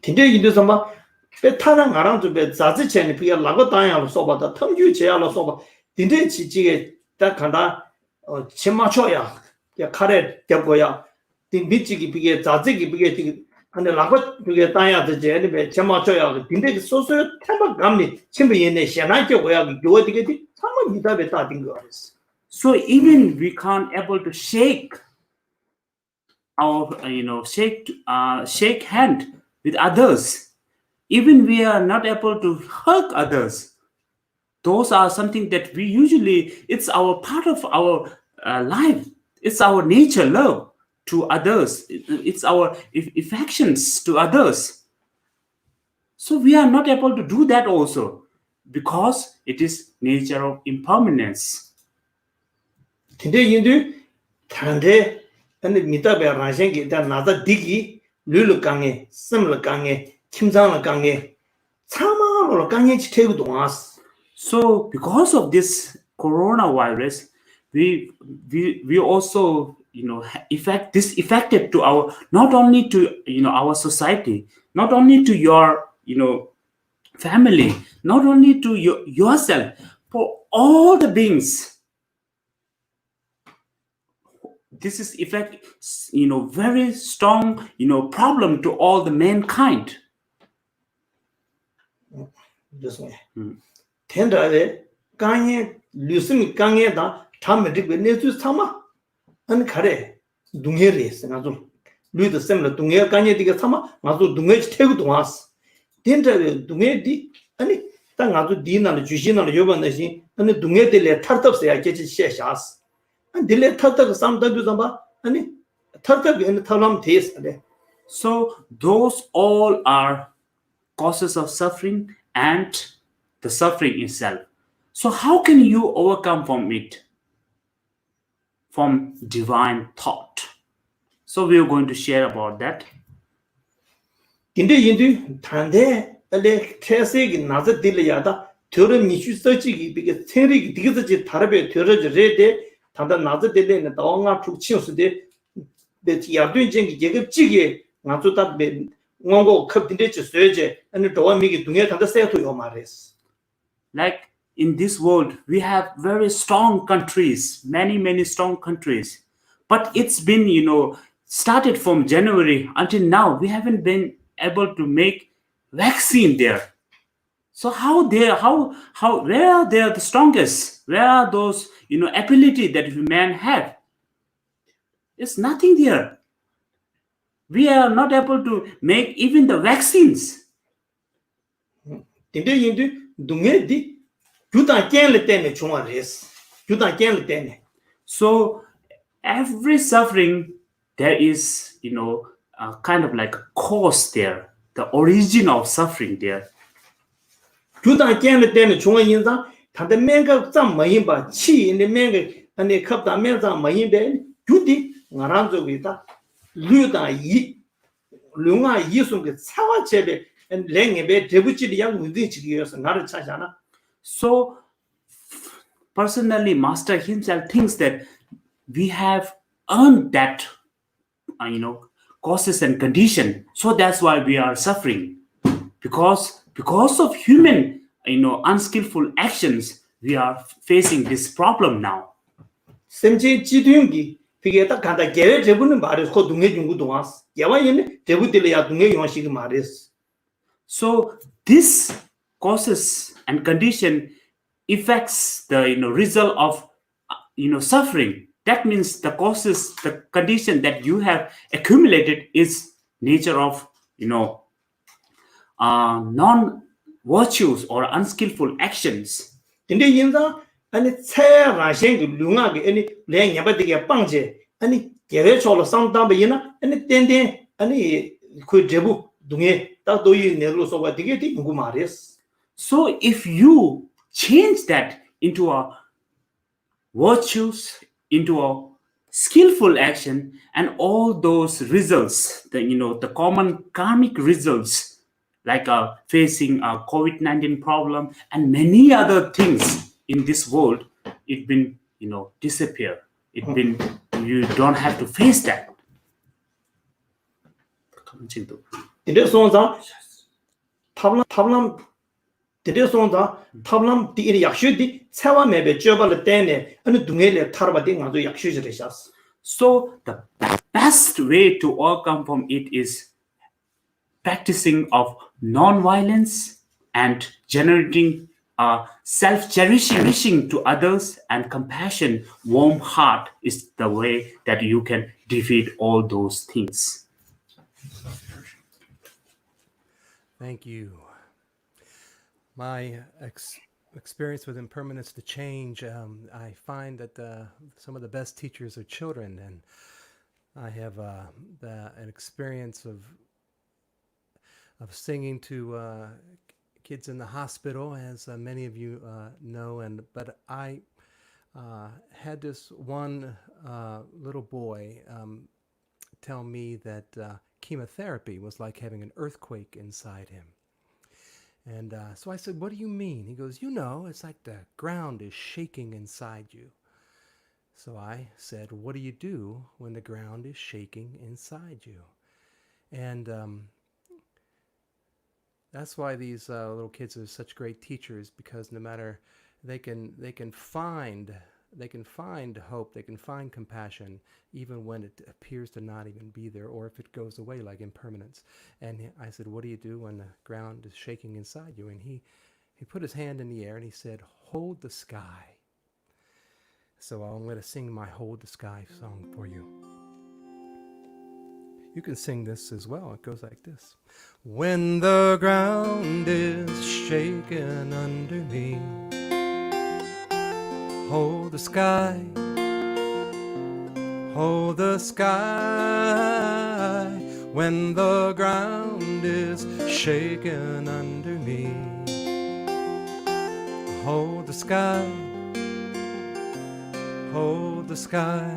E: Today in the summer, Betanang around to bed, Zazi be a lago dial soba, the Tongu Chialo soba, Dinde Chichi, that Kanda, Chimachoya, ya Kare, Yagoya, the Michi be a Zaziki be and the Lagot to get Taya the Jenny, Chimachoya, Dinde so Tama Gamni, Chimby in the Shanaki, where we do it to get it, someone without a starting girls.
D: So even we can't able to shake our shake hand with others. Even we are not able to hug others. Those are something that we usually, it's our part of our life. It's our nature, love to others. It's our affections to others. So we are not able to do that also because it is nature of impermanence.
E: Today you do Tande and the Mitabe Rajangi, that another diggy, Lulu Gange, similar Gange, Kimzana Gange, Tama or Gange take to us.
D: So because of this coronavirus, we also affected to our, not only to our society, not only to your family, not only to yourself, for all the beings. This is effect, very strong, problem to all the mankind.
E: This way. Tenda Kanye, Lucim Kanye da, Tamatic with Netus Tama, and Kare, Dungeris, and Azul. Do the similar Dunga Kanye Diga Tama, Mazu Dungage take to us. Tenda Dungedi, and it Tangazu Dina, Jujina, Yoban, and the Dungeti let Tartup say I get it shas. And they let Tartup some Daguzamba, and it Tartup and the Talam taste.
D: So those all are causes of suffering and the suffering itself. So how can you overcome from it? From divine thought. So we are going to share about that.
E: Kinde yindu tande ale kese naza dilyada töre nishu sachi because theory digaji tarabe töre rede tanda naza dile na dawnga chukchius de yadun jeng yegep jige ngazu ta be ngongo khap dinde chi soje and do mi gi dunya tanda se to yo mares.
D: Like in this world, we have very strong countries, many strong countries. But it's been, started from January until now, we haven't been able to make vaccine there. So where are they the strongest? Where are those, ability that man have? It's nothing there. We are not able to make even the vaccines.
E: Tinde yindu dunge di juda kenle tene chuma res. Juda kenle tene.
D: So every suffering there is kind of like a cause there, the origin of suffering there.
E: 주다 견을 때는 중앙 인상 다들 맨가 좀 많이봐 치 있는 맨가 아니 컵다 맨자 많이데 주디 나란족이다 류다 이 룡아 이송게 차와 제베 랭에베 대부치리 양 문제지기여서 나를 찾잖아.
D: So personally, Master himself thinks that we have earned that, causes and condition. So that's why we are suffering. Because of human, unskillful actions, we are facing this problem now.
E: semje 지도용기 그게 딱 간다 개를 제부는 말에서 그 동해 중구도 왔어. 야와이는 제부들이야 동해 용식이 말했어.
D: So this causes and condition affects the result of suffering. That means the causes, the condition that you have accumulated is nature of non-virtues or unskillful actions.
E: 근데 인자 아니 체라생이 룽하게 아니 랭야바디게 빵제 아니 개를 쳐로 상담이나 아니 땡땡 아니 그 제부 동해 딱 도이 내로 소가 되게 되고 말했어.
D: So if you change that into a virtues, into a skillful action, and all those results, the common karmic results, like facing a COVID-19 problem and many other things in this world, it been disappear. You don't have to face that.
E: 이래 손자 탑람 이래 손자 탑람 뒤에 약슈디 세와 매베 쪄발 때네 어느 동해에 타르바디 가서 약슈지를 샀어.
D: So the best way to overcome from it is practicing of non-violence and generating self-cherishing to others and compassion, warm heart is the way that you can defeat all those things.
C: Thank you. My experience with impermanence to change, I find that some of the best teachers are children, and I have an experience of singing to kids in the hospital, as many of you know, but I had this one little boy tell me that chemotherapy was like having an earthquake inside him. And so I said, what do you mean? He goes, it's like the ground is shaking inside you. So I said, what do you do when the ground is shaking inside you? And that's why these little kids are such great teachers, because no matter they can find hope, they can find compassion, even when it appears to not even be there, or if it goes away, like impermanence. And I said, what do you do when the ground is shaking inside you? And he put his hand in the air and he said, hold the sky. So I'm going to sing my Hold the Sky song for you. You can sing this as well. It goes like this. When the ground is shaken under me, hold the sky, hold the sky. When the ground is shaken under me, hold the sky, hold the sky.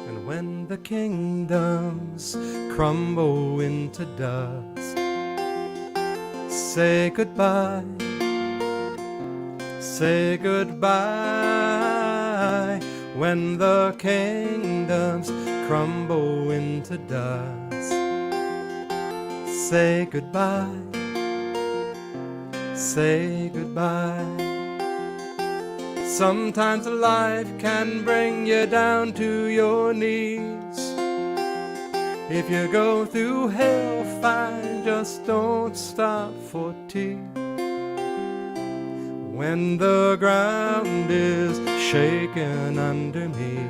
C: And when the kingdoms crumble into dust, say goodbye, say goodbye. When the kingdoms crumble into dust, say goodbye, say goodbye. Sometimes life can bring you down to your knees. If you go through hell, fine, just don't stop for tea. When the ground is shaken under me,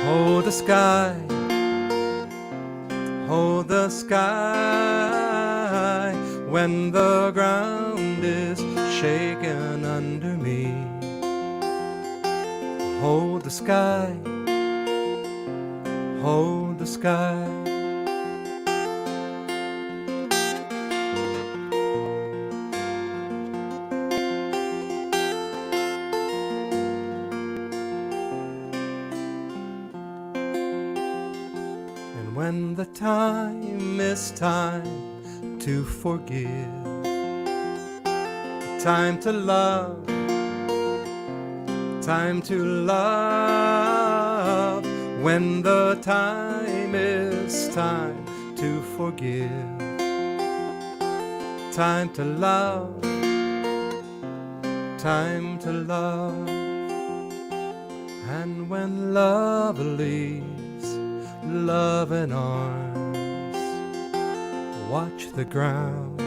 C: hold the sky, hold the sky. When the ground is shaken under me, hold the sky, hold the sky. And when the time is time to forgive, time to love, time to love. When the time is time to forgive, time to love, time to love. And when love leaves love in arms, watch the ground,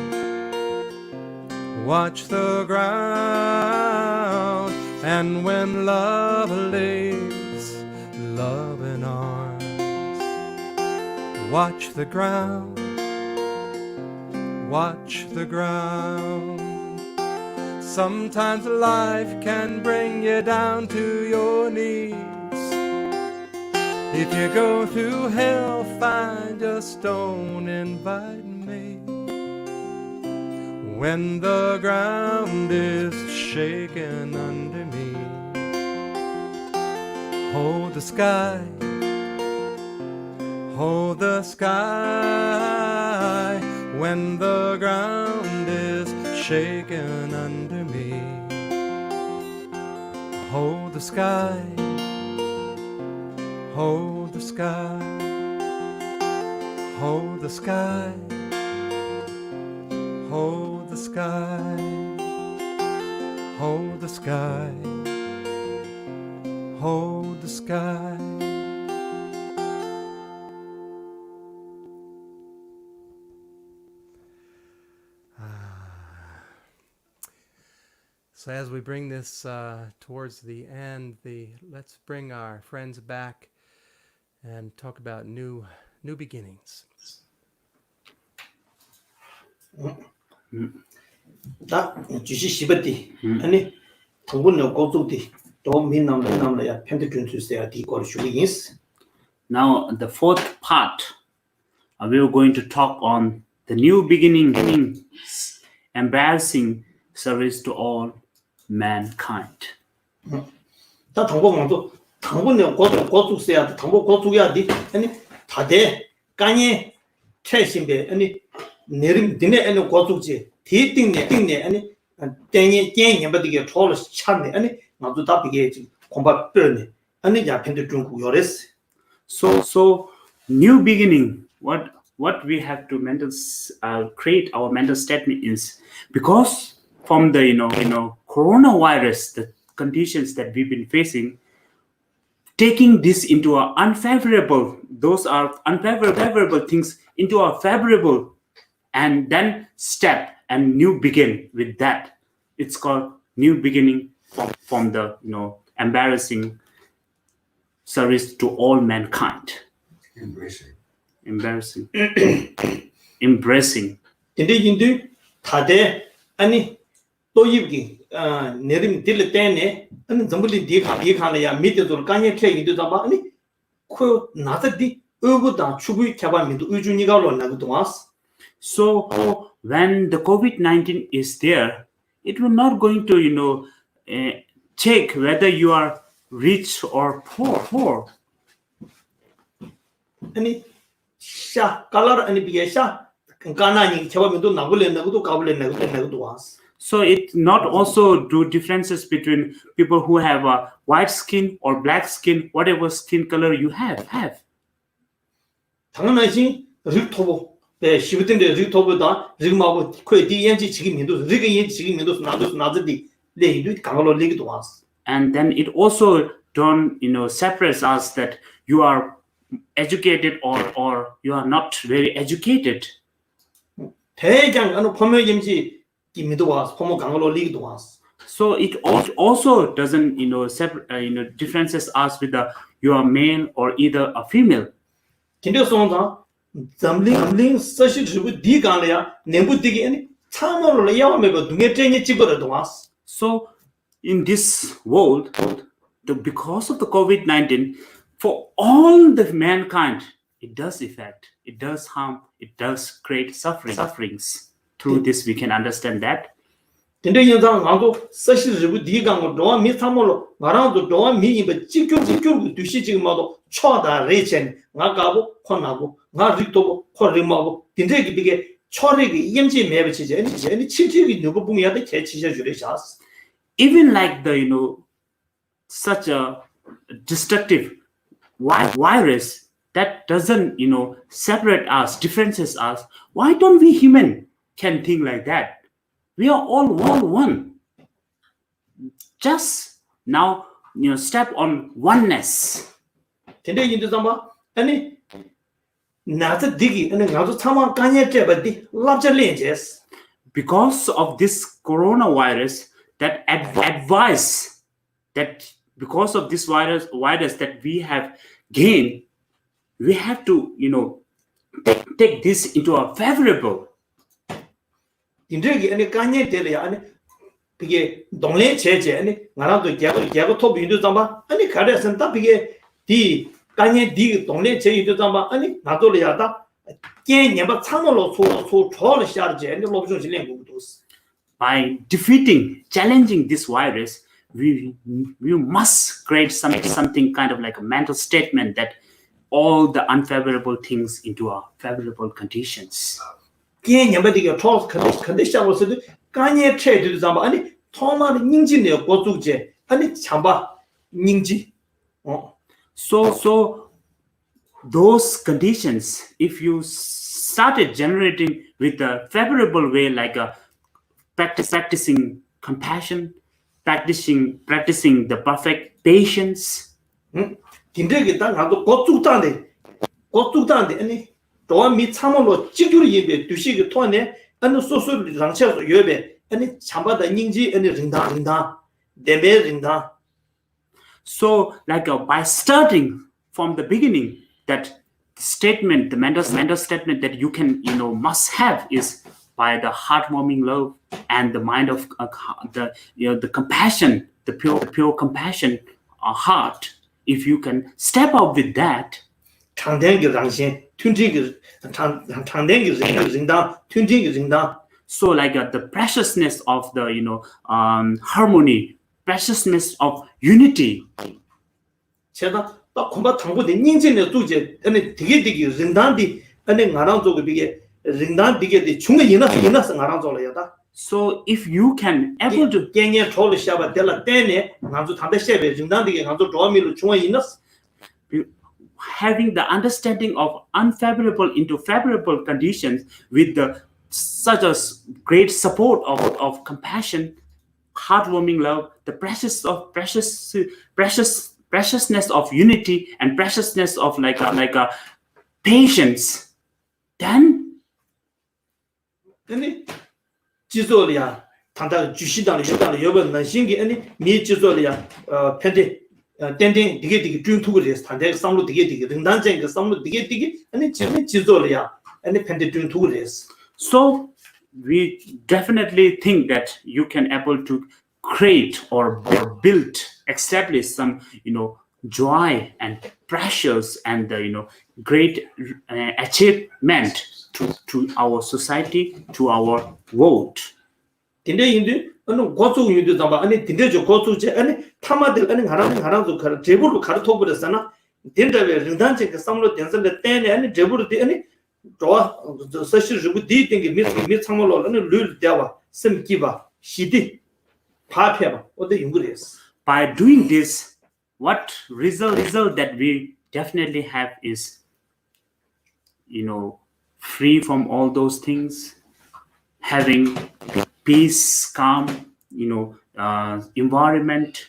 C: watch the ground. And when love leaves love in arms, watch the ground, watch the ground. Sometimes life can bring you down to your knees. If you go through hell, fine, just don't invite me. When the ground is shaking under me, hold the sky, hold the sky. When the ground is shaking under me, hold the sky, hold the sky, hold the sky, hold the sky, hold the sky, hold the sky. So as we bring this towards the end, let's bring our friends back and talk about new beginnings.
E: 다 주시 시버디 아니 통분의 고속디 또 민남나야 펜트준스야 디고르 슈기인스.
D: Now the fourth part, we are going to talk on the new beginning, embarrassing service to all mankind.
E: 다 통보만도 통분의 고속스야 통보 고속이야 디 아니 다대 간이 최신배 아니 내림 dinner and 고속지 디띵네 아니 땡이 땡이 버디게 초를 찾네 아니 나도 답이게 공부 빼네 아니 야 펜트 중국 요레스.
D: So new beginning, what we have to create our mental statement is, because from the coronavirus, the conditions that we've been facing, taking this into our those are unfavorable things into our favorable, and then step and new begin with that. It's called new beginning from the embarrassing service to all mankind. Embarrassing. Embracing.
E: 근데 다대 아니 또 입기 내림 딜 때네 아니 전부리 디카나야 미드도 간에 트레이도 잡아 아니 그 나다디 어보다 추구이 개발민도 의준이가 올라나고도 왔어.
D: So when the COVID-19 is there, it will not going to check whether you are rich or poor.
E: 아니 샤 칼라르 아니 비게샤 간나니 개발민도 나불레나고도 가불레나고도 왔어.
D: So it not also do differences between people who have a white skin or black skin, whatever skin color you have.
E: 당연하지 릭토보 네 시부든데 릭토보다 릭마고 코에 디엔지 지금민도 릭이 지금민도 나도디 레이도 강로 레기도 왔어.
D: And then it also don't separates us that you are educated or you are not very educated.
E: 대장 어느 포모임지 김미도 왔어. 포모 강로 레기도 왔어.
D: So it also doesn't differences us with you are male or either a female.
E: 근데 sonda zamling sashi jibu di ganlya nembu digi ani 참으로 야와메고 둥에 쟁이 집어도 왔어.
D: So in this world, because of the COVID-19, for all the mankind, it does affect, it does harm, it does create sufferings. Through this, we can understand that.
E: 근데 인상 나도 사실은 네가 뭐 도와 미삼으로 말아도 도와 미입에 지켜 두시 지금 뭐도 초다 레첸 나가고 혼나고 나 리토고 코리마고 근데 이게 초리기 임지 매버치지 아니 치치기 누구 분야도 개치셔 주려샤스.
D: Even like the such a destructive virus that doesn't separate us, differences us, why don't we human can think like that? We are all one. Just now, step on oneness.
E: 근데 인도 삼아 아니 나도 디기 아니 나도 참아 간에 때버디 랍절린제스.
D: Because of this coronavirus, that advice that because of this virus that we have gained, we have to take this into a favorable.
E: 인들이 아니 간에 때려 아니 그게 동네 제제 아니 나라도 개고 토비 인도 삼아 아니 가려선 다 그게 디 간에 디 동네 제 인도 삼아 아니 나도려야다 개념 참으로 소 초를 시작하지 아니 로브존 실행국도.
D: By defeating, challenging this virus, we must create something kind of like a mental statement that all the unfavorable things into our favorable conditions.
E: 개념들이 초 컨디션으로서도 간에 체들이 잡아 아니 토마를 닝진네요 고tuk제 아니 참바 닝지.
D: So those conditions, if you started generating with a favorable way, like a practicing compassion, practicing the perfect patience.
E: 딘데게 딱 나도 고tuk단데 아니 도와 미 참으로 지구를 예배 두시기 토네 아니 소소를 장쳐서 예배 아니 참바다 닝지 아니 린다 데베 린다.
D: So like by starting from the beginning, that statement, the mental statement that you can must have is by the heartwarming love and the mind of the compassion, the pure compassion heart. If you can step up with that,
E: 장대기 당신 튠지기 장대기 린다 튠지기 린다.
D: so like the preciousness of the harmony, preciousness of unity.
E: 제가 딱 공부 당고대 닝진의 두제 아니 되게 린다디 아니 나랑도 그게 린다 되게 중에 이나서 나랑도려야다.
D: So if you can able to
E: 갱에 초를 샤바 될라 때네 나도 담배 쉐베 린다디게 나도 도미로 중에 이나서
D: having the understanding of unfavorable into favorable conditions with the such as great support of compassion, heartwarming love, the preciousness of unity and preciousness of like a patience, then
E: 아니 지소리야 단다 주시당의 여번 난신기 아니 미 지소리야 펜데 땡땡 되게 준 해서 단대 상로 되게 등단쟁 그 상로 되게 아니 지소리야 아니 펜데 준 해서.
D: So we definitely think that you can able to create or build, establish some joy and pressures and the great achievement to our society, to our world.
E: 근데 인도 어느 고속 인도 잡아 아니 근데저 고속제 아니 타마들 아니 하나도 가르 제부로 가르쳐 버렸잖아. 근데왜 린단체 그 상로 된선데 때네 아니 제부로 아니 좋아 사실 그 디팅이 미 참으로 아니 룰 대와 심기바 시디 파페바 어디 연구했어.
D: By doing this, what result that we definitely have is free from all those things, having peace, calm, environment,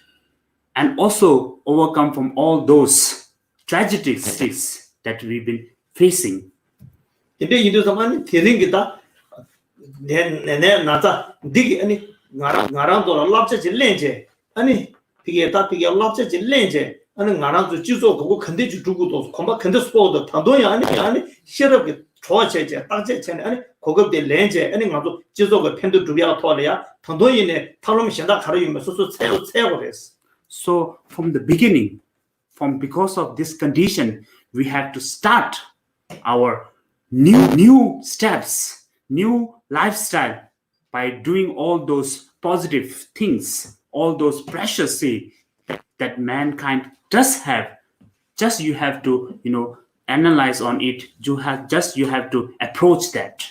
D: and also overcome from all those tragedies that we've been facing.
E: 근데 이도 zaman 대ring이다. 내 나자 디기 아니 나랑도 랍체 질렌제 아니 되게 다 되게 랍체 질렌제 아니 나랑도 지소 그거 근데 주고도 공부 근데 스포도 단도야 아니 시럽게 좋아체제 딱제체 아니 고급대 렌제 아니 나도 지소가 펜도 두비야 토려야 단도이네 탈롬 신다 가르면 소소 세고 됐어.
D: So from the beginning, because of this condition, we have to start our new steps, new lifestyle by doing all those positive things, all those precious things that mankind does have. Just you have to, analyze on it. You have to approach that.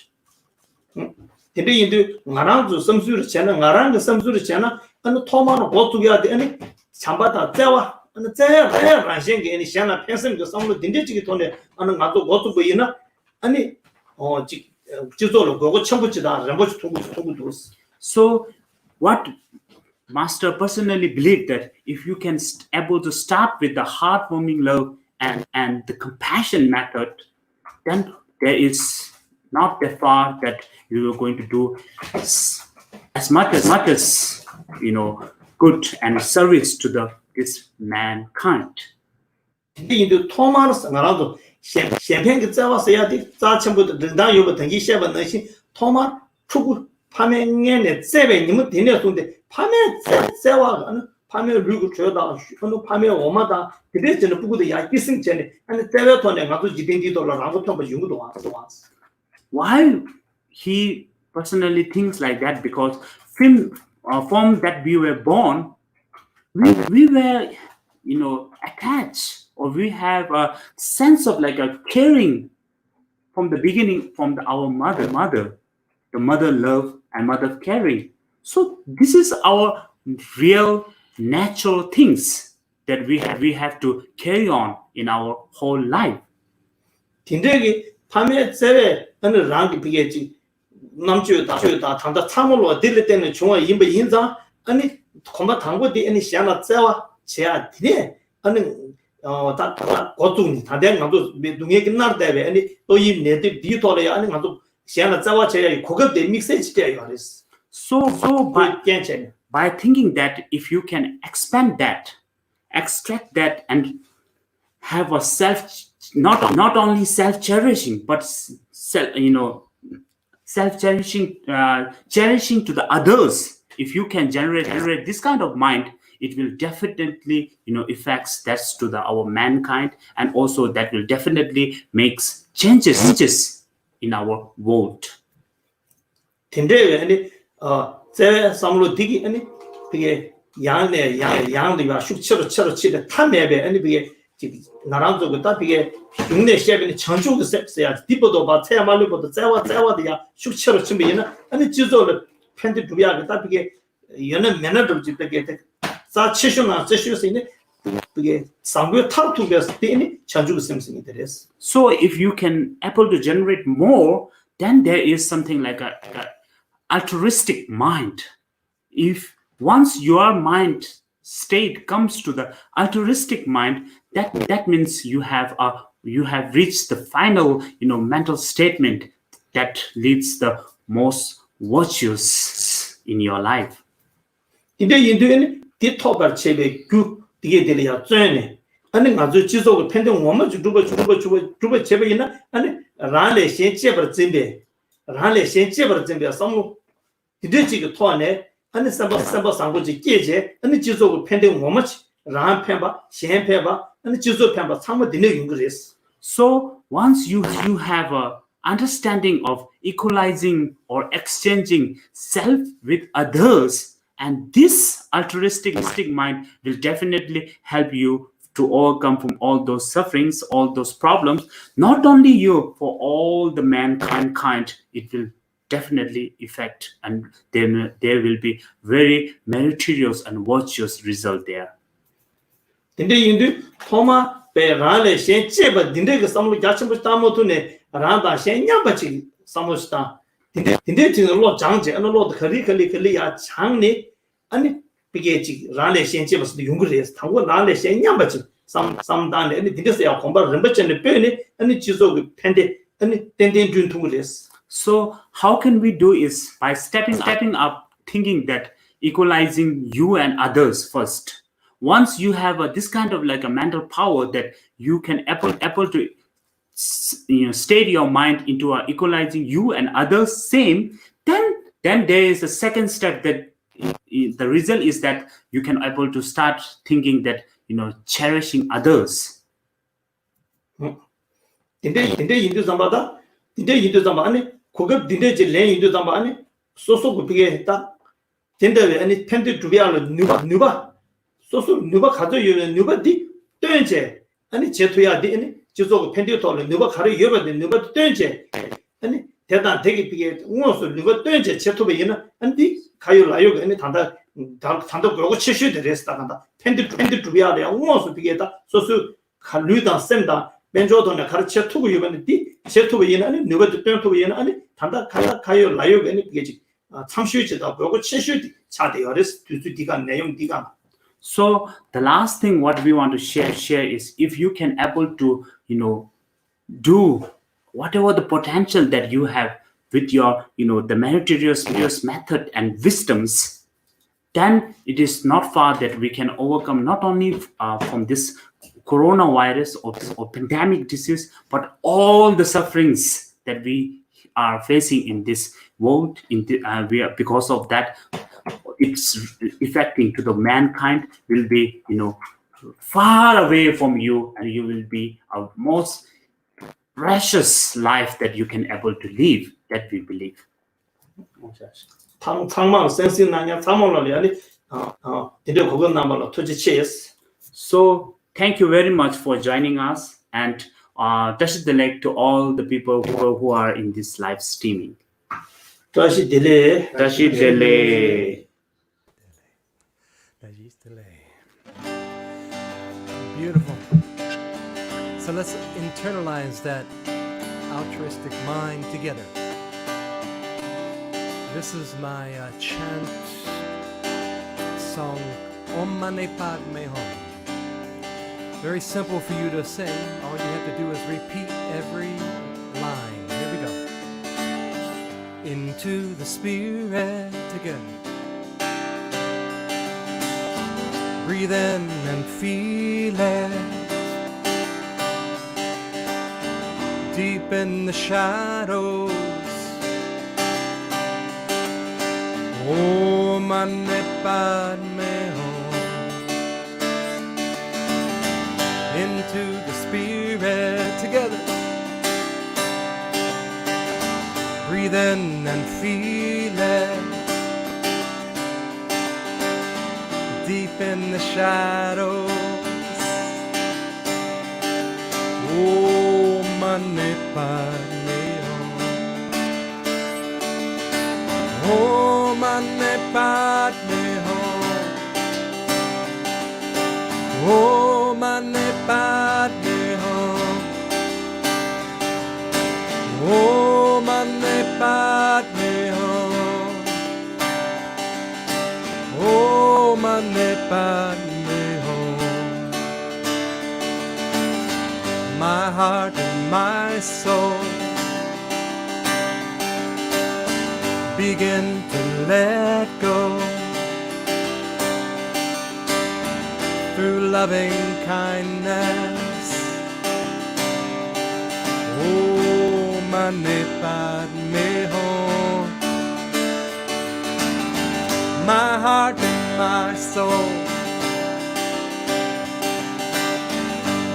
E: 근데 인도 나랑도 섬수를 잖아 나랑도 섬수를 잖아 어느 토마노 고투야 되니 참바다 째와 어느 째야 라신게 아니 샤나 펜섬도 섬로 딘데지기 돈에 어느 나도 고투 보이나 아니 지도로 그거 첨부지다 람보지 통구도
D: So what Master personally believed that if you can able to start with the heartwarming love and the compassion method, then there is not that far that you are going to do as much as good and service to this mankind.
E: 인도 토마노스 나라도 샴페인게 짜와서야 돼 짜첨부터 든다 요버 등기 셰번 너시 토마 추구 파면에 세베 님은 되네 손데 파면 세와 파면 루고 줘다 어느 파면 오마다 그래서는 부구도 야 기승 전에 아니 세베 돈에 가도 지빈디 돌아라고 좀 용도 왔어.
D: Why he personally thinks like that? Because from that we were born, we were, attached, or we have a sense of like a caring from the beginning, from our mother, the mother love and mother caring. So this is our real natural things that we have to carry on in our whole life.
E: 딘데기 파면 세베 어느 랑기 비게지 남주다 당다 참으로 딜 때는 중앙 인배 인자 아니 콤바 당고디 아니 시아나 째와 제아 디네 아니 다 고뚱 다된 나도 동에 끝날 때 아니 또이 네디 디토래 아니 나도 시아나 째와 제야 고급대 믹스지 돼요 알았어.
D: So by thinking that if you can expand that, extract that, and have a not only self-cherishing, but self-cherishing, cherishing to the others. If you can generate this kind of mind, it will definitely, affects that to our mankind, and also that will definitely makes changes in our world.
E: 딘데 아니 제 삼로 디기 아니 그게 양도가 숙처로 치데 탐매베 아니 그게 나랑도 그다 비게 중내 시합에 전주도 셉스야 디보도 바 태야말로도 자와디야 숙처로 치면은 아니 지조를 팬들 두야 그다 비게 연은 매너도 집게 자 치슈나 치슈스네 그게 상부 탑투베스 때니 전주도 셈스니 되레스.
D: So if you can able to generate more, then there is something like a altruistic mind. If once your mind state comes to the altruistic mind, that means you have reached the final mental statement that leads the most virtuous in your life.
E: 근데 인도에는 디토벌 체베 그 되게 되려 전에 아니 아주 지속을 팬데 원만 주고 제베이나 아니 라레 신체버 진베 라레 신체버 진베 섬로 디데지가 토안에 아니 삼바 상고지 깨제 아니 지속을 팬데 원만 라 팬바 신 팬바 아니 지속 팬바 상모 되는 용거레스.
D: So once you have a understanding of equalizing or exchanging self with others, and this altruistic mind will definitely help you to overcome from all those sufferings, all those problems. Not only you, for all the mankind, it will definitely affect, and then there will be very meritorious and virtuous result there.
E: 근데 인도 토마 베라레 신체버 딘데가 삼로 자침부 따모도네 라다 신냐바치 삼로스타 딘데 진로 장제 안로 클리야 장니 아니 비게지 라레 신체버스 용그레스 타고 라레 신냐바치 삼단데 아니 딘데스야 콤바 렘바체네 페네 아니 지속이 팬데 아니 덴덴 준 통그레스.
D: So how can we do is by stepping up, thinking that equalizing you and others first. Once you have this kind of like a mental power that you can able to state your mind into equalizing you and others same, then there is a second step that the result is that you can able to start thinking that cherishing others.
E: 딘데 인도 잠바다 딘데 인도 잠바 아니 고급 딘데 제 인도 잠바 아니 소소 그게 딱 딘데 아니 팬데 두비알로 누바 소소 누바 가져 요는 누바디 떼제 아니 제토야 디 아니 저소 팬데 토로 누바 가려 여버데 누바 떼제 아니 대단 되게 비게 우어서 누바 떼제 제토베 얘는 아니 가요 라요 아니 단다 그러고 치슈데 레스다 간다 팬데 두비알에 우어서 비게다 소소 칼루다 셈다 벤조도나 가르쳐 투고 이번에 제투고 얘는 아니 누가 듣던 투고 얘는 아니 단다 가요 라요 아니 비게지 참슈지다 그러고 치슈디 차대어스 두디가 내용 디가.
D: So the last thing what we want to share is if you can able to do whatever the potential that you have with your the meritorious method and wisdoms, then it is not far that we can overcome not only from this coronavirus or pandemic disease, but all the sufferings that we are facing in this world. Because of that, it's affecting to the mankind will be far away from you, and you will be a most precious life that you can able to live. That we believe.
E: 상망 센스나냐 상망을 아니 이제 그거 남발로 투지치스.
D: So thank you very much for joining us, and touch the leg to all the people who are in this live streaming.
E: 다시 딜레.
C: Beautiful. So let's internalize that altruistic mind together. This is my chant song, Om Mani Padme Hum. Very simple for you to sing. All you have to do is repeat every line. Here we go. Into the spirit together. Breathe in and feel it. Deep in the shadows. Om Mani Padme Hum. Into the spirit together. Breathe in and feel it. Deep in the shadows. Om Mani Padme Hum. Om Mani Padme Hum. Om Mani Padme Hum. Om Mani Padme Hum. Om Mani Padme Hum. My heart and my soul begin to let go through loving kindness. Om Mani Padme Hum. My heart and my soul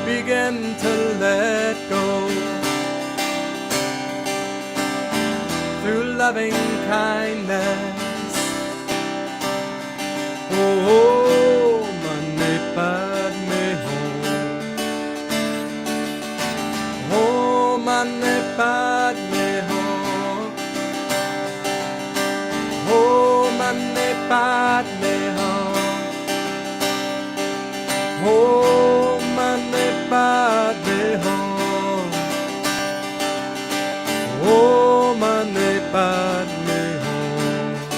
C: begin to let go through loving kindness. Oh, Mani Padme Hum. Oh, Mani Padme Hum. Oh, Mani Padme Hum. Oh, Mani Padme Hum. Oh, Mani Padme Hum.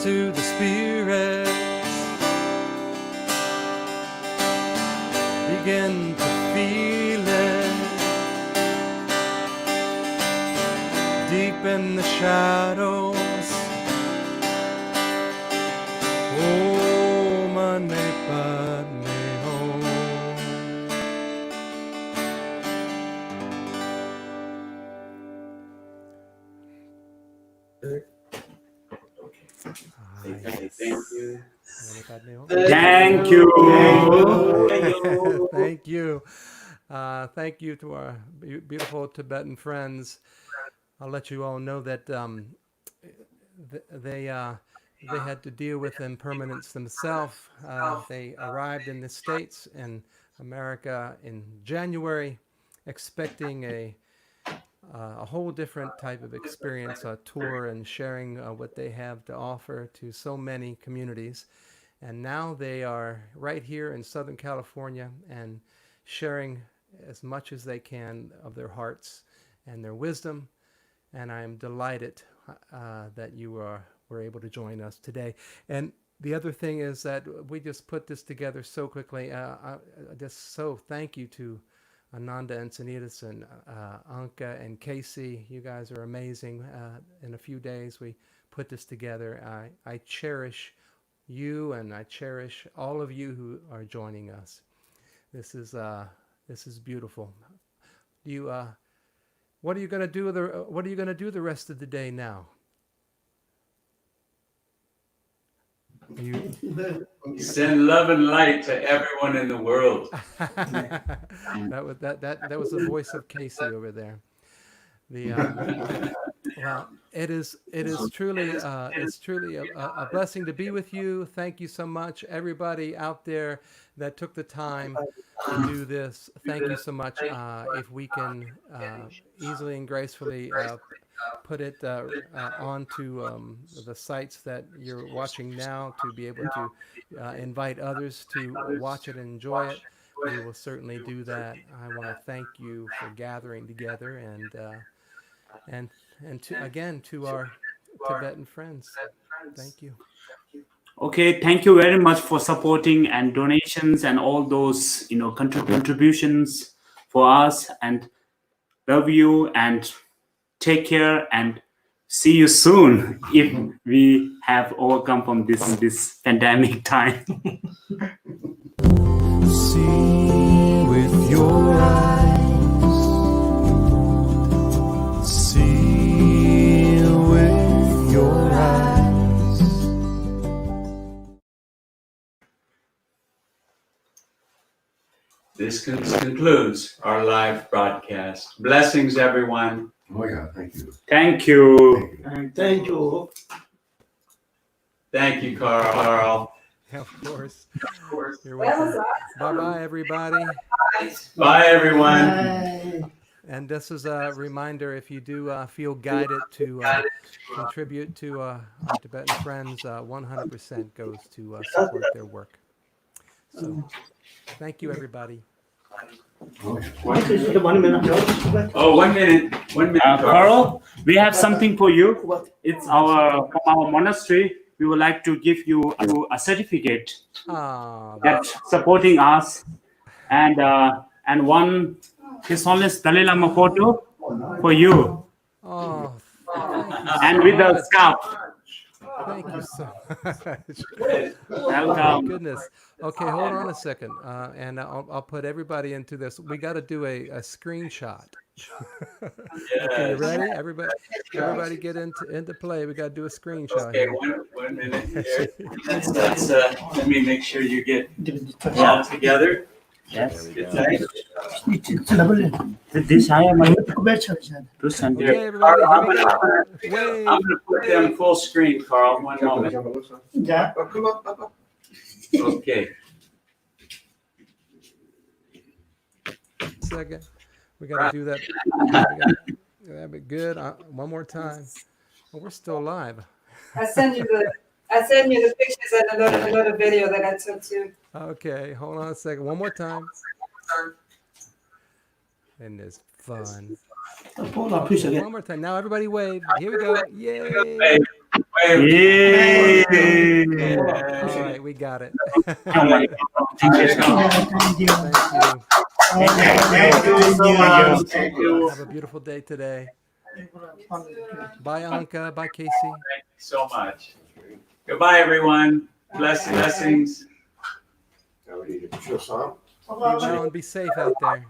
C: to the spirits. Begin to feel it deep in the shadows. Oh, Mane Padme Hum.
D: Thank you.
C: Thank you. Thank you to our beautiful Tibetan friends. I'll let you all know that they had to deal with impermanence themselves. They arrived in the States and America in January, expecting a whole different type of experience, a tour and sharing what they have to offer to so many communities. And now they are right here in Southern California and sharing as much as they can of their hearts and their wisdom. And I'm delighted that you were able to join us today. And the other thing is that we just put this together so quickly. I just so thank you to Ananda Encinitas and Anka and Casey. You guys are amazing. In a few days, we put this together. I cherish you, and I cherish all of you who are joining us. This is beautiful. What are you going to do? What are you going to do the rest of the day now?
A: Send love and light to everyone in the world.
C: That was the voice of Casey over there. Well, it is truly a blessing to be with you. Thank you so much, everybody out there that took the time to do this. Thank you so much. If we can easily and gracefully put it onto the sites that you're watching now, to be able to invite others to watch it and enjoy it, we will certainly do that. I want to thank you for gathering together, and to our Tibetan friends, thank you.
D: Okay, thank you very much for supporting and donations and all those contributions for us, and love you and take care and see you soon if we have overcome from this pandemic time.
C: See with your eyes. See with your eyes.
A: This concludes our live broadcast. Blessings, everyone.
F: Oh yeah, thank you.
D: Thank you.
E: Thank you.
A: Thank you, Karl.
C: Of course. You're welcome. Bye-bye, everybody.
A: Bye, everyone.
E: Bye.
C: And this is a reminder, if you do feel guided to contribute to our Tibetan friends, 100% goes to support their work. So, thank you, everybody.
F: Oh, yeah.
E: What is it? 1 minute.
A: Oh, 1 minute. 1 minute,
D: Carl, we have something for you.
E: What?
D: It's from our monastery. We would like to give you a certificate that supporting us, and one His Holiness Dalai Lama photo for you,
C: Oh,
D: and with the scarf.
C: thank you so much.
D: Welcome.
C: Oh, my goodness. Okay, hold on a second, and I'll put everybody into this. We got to do a screenshot. Okay, you ready? Everybody get into play. We got to do a screenshot
A: Okay,
C: here.
A: 1 minute here. Let's let me make sure you get all together.
D: Yes.
A: Get tight.
D: This I am
C: Okay, everybody, here we go. Wave.
A: I'm going to put them full screen, Karl. 1 moment.
E: Yeah.
A: Okay.
C: Second. We got to do that. That'd be good. One more time. Oh, we're still live.
G: I send you the pictures and a lot of video that I took too.
C: Okay, hold on a second. One more time. And it's fun.
E: Hold on, please again.
C: One more time. Now everybody wave. Here we go. Yay.
A: Wave,
D: Yay!
C: All right, we got it.
D: Oh my God. Thank you so much.
C: Thank you.
E: Thank you so much.
F: Thank you.
C: Have a beautiful day today. Bye, Anka. Bye, Casey.
H: Thank you so much. Goodbye, everyone. Blessings.
F: Now we need to push us on.
C: Be well and be safe out there.